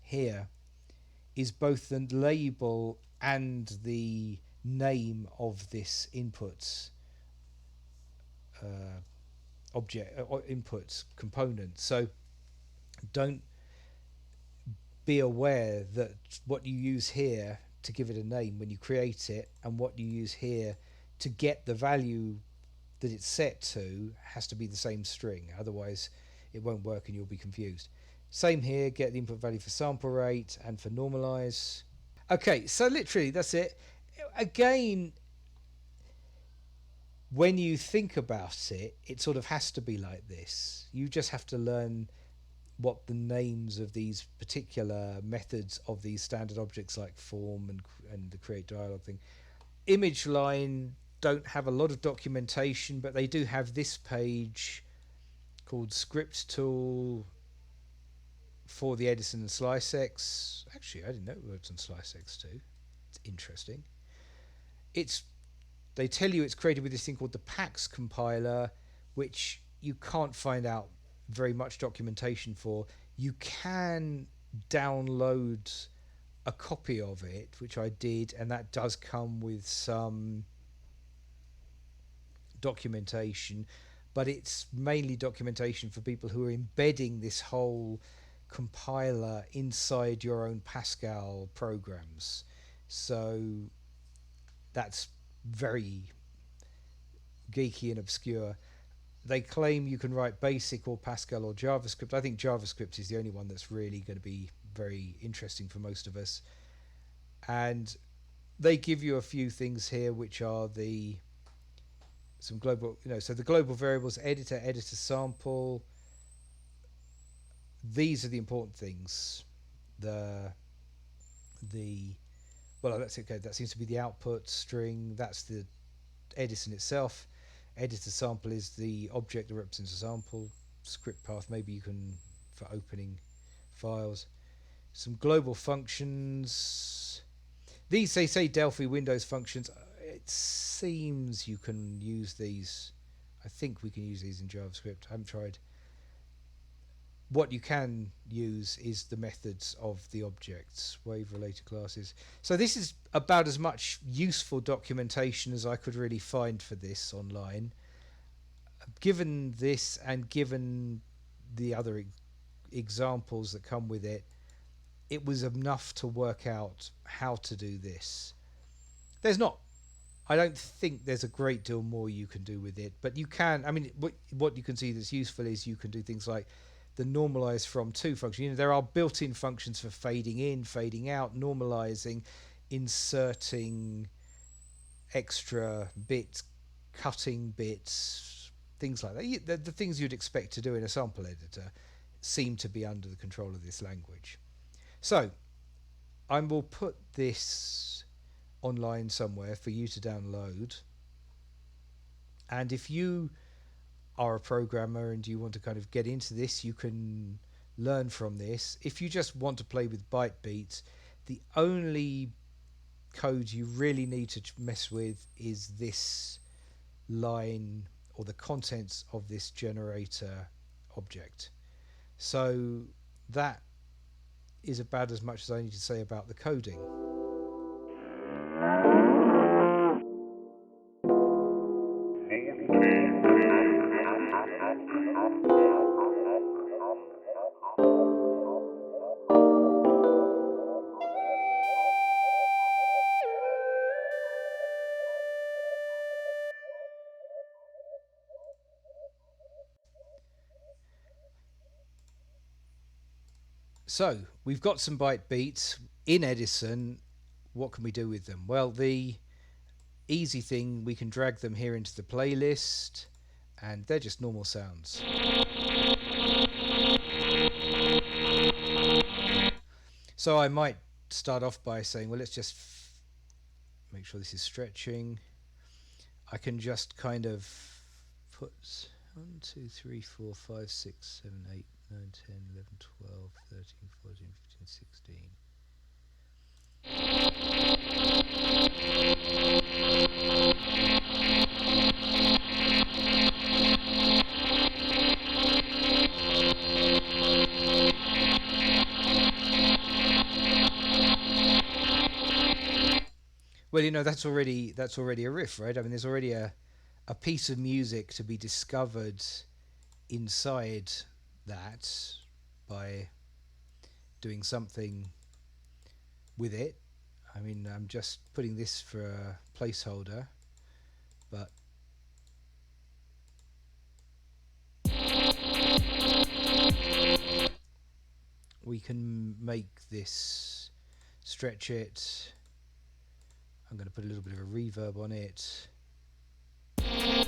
here is both the label and the name of this inputs object inputs component. So don't be aware that what you use here to give it a name when you create it and what you use here to get the value that it's set to has to be the same string, otherwise it won't work and you'll be confused. Same here, get the input value for sample rate and for normalize. Okay, so literally that's it. Again, when you think about it, it sort of has to be like this. You just have to learn what the names of these particular methods of these standard objects like form and the create dialog thing. Image line don't have a lot of documentation, but they do have this page called script tool for the Edison and SliceX. Actually, I didn't know it worked on SliceX too. It's interesting. They tell you it's created with this thing called the PAX compiler, which you can't find out very much documentation for. You can download a copy of it, which I did, and that does come with some documentation, but it's mainly documentation for people who are embedding this whole compiler inside your own Pascal programs. So that's very geeky and obscure. They claim you can write BASIC or Pascal or JavaScript. I think JavaScript is the only one that's really going to be very interesting for most of us. And they give you a few things here, which are some global, so the global variables, editor, sample. These are the important things. Well, that's okay. That seems to be the output string. That's the Edison itself. Editor sample is the object that represents a sample. Script path, maybe you can for opening files. Some global functions. These, they say Delphi Windows functions. It seems you can use these. I think we can use these in JavaScript. I haven't tried. what you can use is the methods of the objects, wave related classes. So this is about as much useful documentation as I could really find for this online. Given this and given the other examples that come with it, it was enough to work out how to do this. I don't think there's a great deal more you can do with it, but you can. I mean, what you can see that's useful is you can do things like the normalize from to function. You know, there are built-in functions for fading in, fading out, normalizing, inserting extra bits, cutting bits, things like that. The things you'd expect to do in a sample editor seem to be under the control of this language. So I will put this online somewhere for you to download, and if you are a programmer and you want to kind of get into this, you can learn from this. If you just want to play with Bytebeats, the only code you really need to mess with is this line or the contents of this generator object. So that is about as much as I need to say about the coding. So we've got some Bytebeats in Edison. What can we do with them? Well, the easy thing, we can drag them here into the playlist, and they're just normal sounds. So I might start off by saying, well, let's just make sure this is stretching. I can just kind of put 1, 2, 3, 4, 5, 6, 7, 8, 9, 10, 11, 12, 13, 14, 15, 16. Well, you know, that's already a riff, right? I mean, there's already a piece of music to be discovered inside that by doing something with it. I mean, I'm just putting this for a placeholder, but we can make this, stretch it. I'm going to put a little bit of a reverb on it. I'm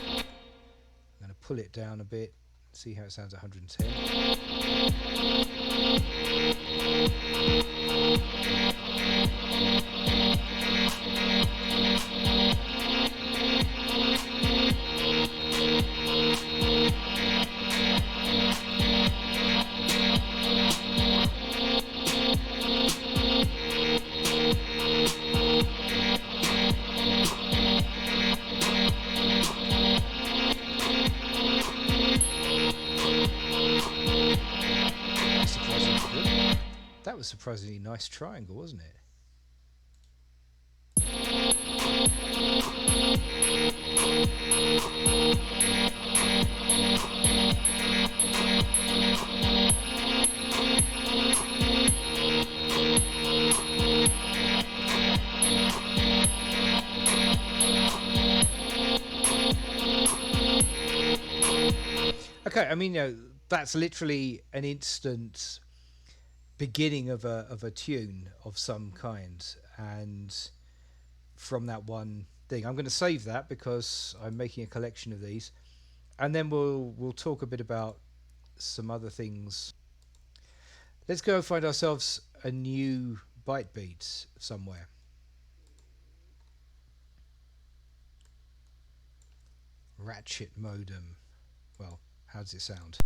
going to pull it down a bit, see how it sounds at 110. That was a surprisingly nice triangle, wasn't it? Okay, I mean, you know, that's literally an instant beginning of a tune of some kind, and from that one thing, I'm going to save that because I'm making a collection of these, and then we'll talk a bit about some other things. Let's go find ourselves a new Bytebeat somewhere. Ratchet modem. Well, how does it sound?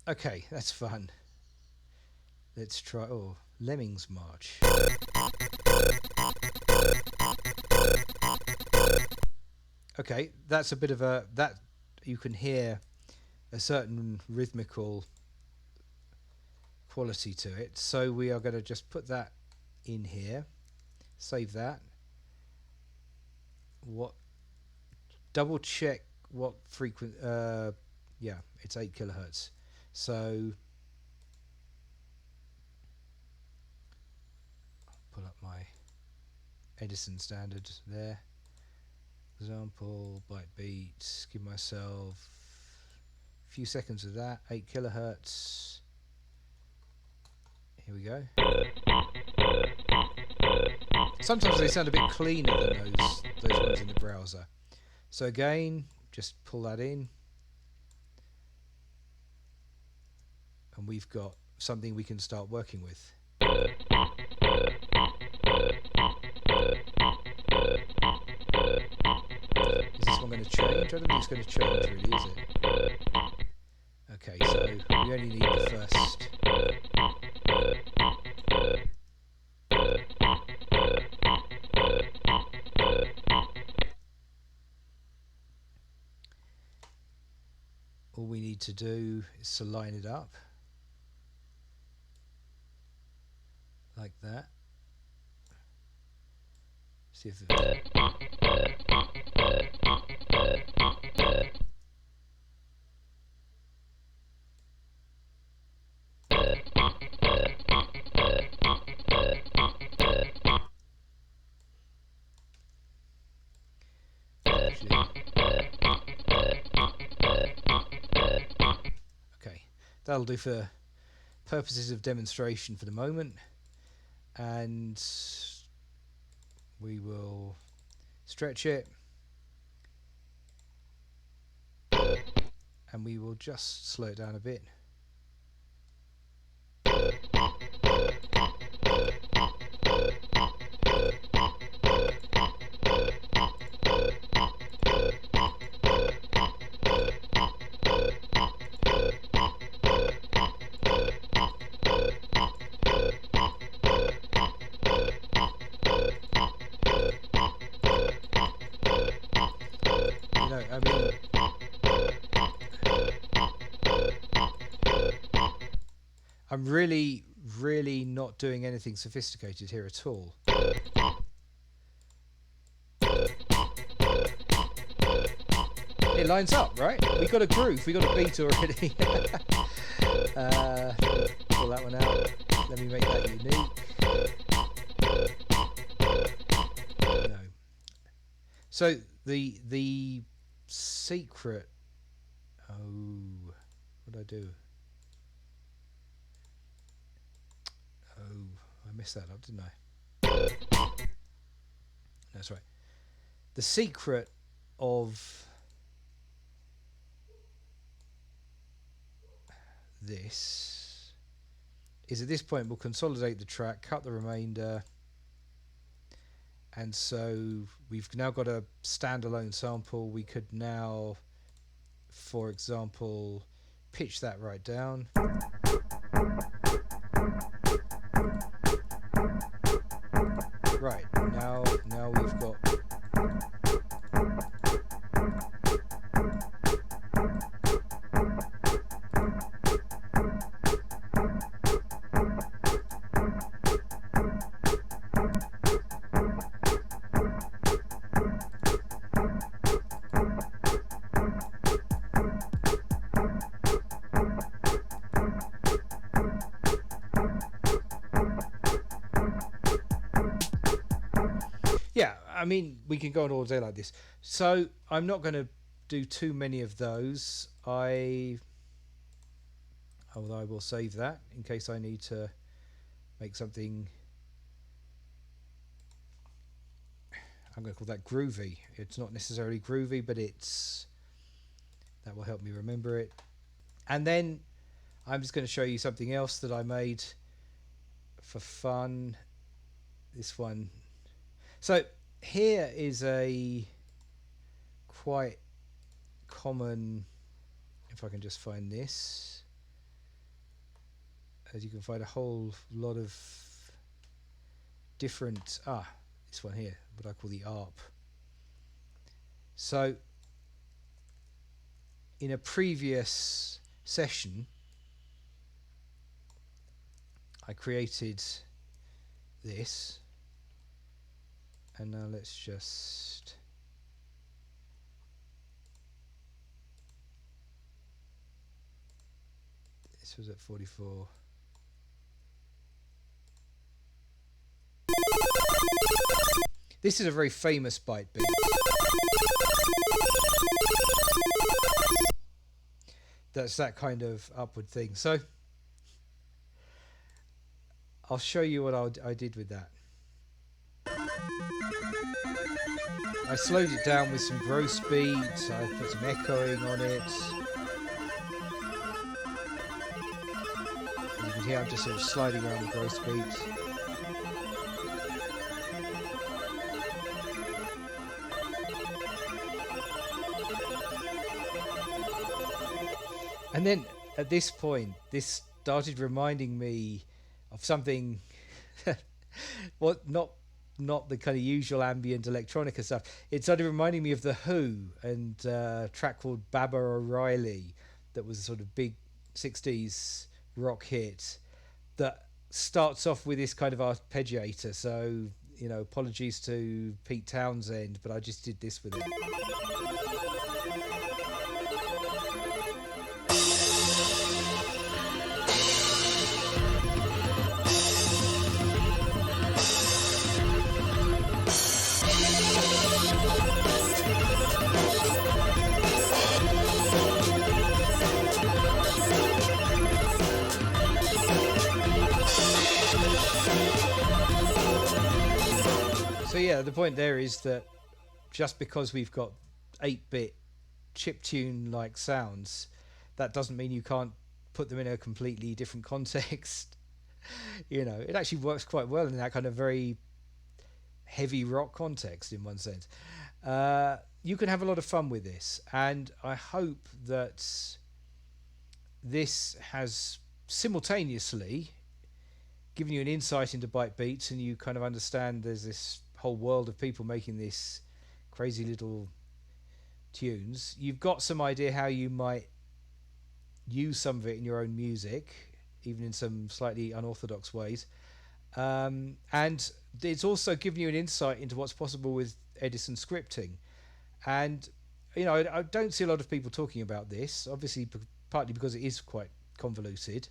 Okay, that's fun. Let's try. Oh, Lemmings March. Okay, that's a bit of a, that you can hear a certain rhythmical quality to it. So we are going to just put that in here, save that. What? Double check what frequency. Yeah, it's 8 kilohertz. So pull up my Edison standard there. Example, Bytebeats. Give myself a few seconds of that. 8 kilohertz. Here we go. Sometimes they sound a bit cleaner than those ones in the browser. So again, just pull that in, and we've got something we can start working with. Is this one going to change? I don't think it's going to change really, is it? Okay, so we only need the first. All we need to do is to line it up like that. See if okay, that'll do for purposes of demonstration for the moment, and we will stretch it, and we will just slow it down a bit. I mean, I'm really not doing anything sophisticated here at all. It lines up, right? We got a groove, we got a beat already. Pull that one out. Let me make that unique. No. So the secret. Oh, what did I do? Oh, I messed that up, didn't I? That's right. The secret of this is, at this point we'll consolidate the track, cut the remainder, and so we've now got a standalone sample. We could now, for example, pitch that right down. Right, now we've got yeah, I mean, we can go on all day like this. So I'm not going to do too many of those. I will save that in case I need to make something. I'm going to call that groovy. It's not necessarily groovy, but that will help me remember it. And then I'm just going to show you something else that I made for fun. This one. So here is a quite common, if I can just find this, as you can find a whole lot of different, this one here, what I call the ARP. So in a previous session, I created this, and now let's just this was at 44. This is a very famous Bytebeat. That's that kind of upward thing. So I'll show you what I did with that. I slowed it down with some gross beats. I put some echoing on it. As you can hear, I'm just sort of sliding around the gross beats. And then at this point, this started reminding me of something, what not the kind of usual ambient electronica stuff. It started reminding me of The Who and a track called Baba O'Reilly that was a sort of big 60s rock hit that starts off with this kind of arpeggiator. So, you know, apologies to Pete Townshend, but I just did this with it. So yeah, the point there is that just because we've got 8-bit chiptune like sounds, that doesn't mean you can't put them in a completely different context. You know, it actually works quite well in that kind of very heavy rock context in one sense. You can have a lot of fun with this, and I hope that this has simultaneously given you an insight into Bytebeats, and you kind of understand there's this whole world of people making this crazy little tunes. You've got some idea how you might use some of it in your own music, even in some slightly unorthodox ways. And it's also given you an insight into what's possible with Edison scripting. And, you know, I don't see a lot of people talking about this, obviously partly because it is quite convoluted,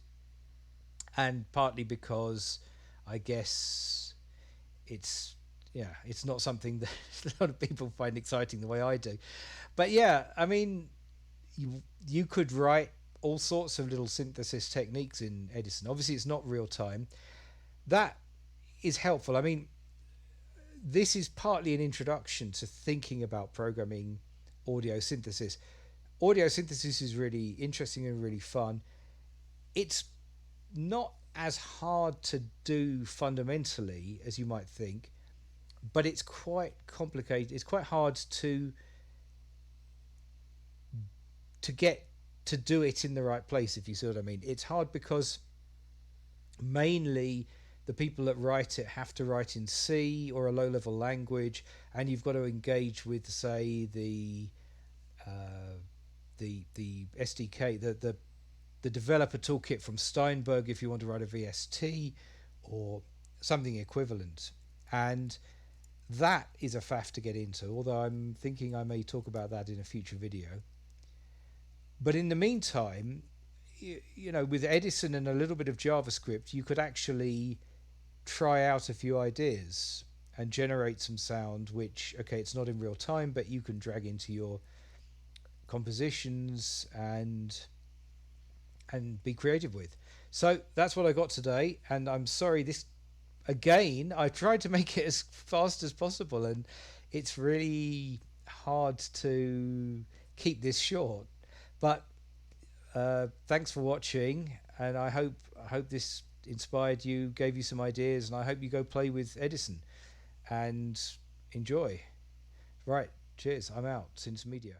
and partly because I guess it's not something that a lot of people find exciting the way I do. But yeah, I mean, you could write all sorts of little synthesis techniques in Edison. Obviously, it's not real time. That is helpful. I mean, this is partly an introduction to thinking about programming audio synthesis. Audio synthesis is really interesting and really fun. It's not as hard to do fundamentally as you might think, but it's quite complicated. It's quite hard to get to do it in the right place, if you see what I mean. It's hard because mainly the people that write it have to write in C or a low-level language, and you've got to engage with, say, the SDK, the developer toolkit from Steinberg if you want to write a VST or something equivalent. And that is a faff to get into, although I'm thinking I may talk about that in a future video. But in the meantime, you know, with Edison and a little bit of JavaScript, you could actually try out a few ideas and generate some sound which, okay, it's not in real time, but you can drag into your compositions and be creative with. So that's what I got today, and I'm sorry, this again, I tried to make it as fast as possible, and it's really hard to keep this short. But thanks for watching, and I hope this inspired you, gave you some ideas, and I hope you go play with Edison and enjoy. Right, cheers, I'm out. Since Media.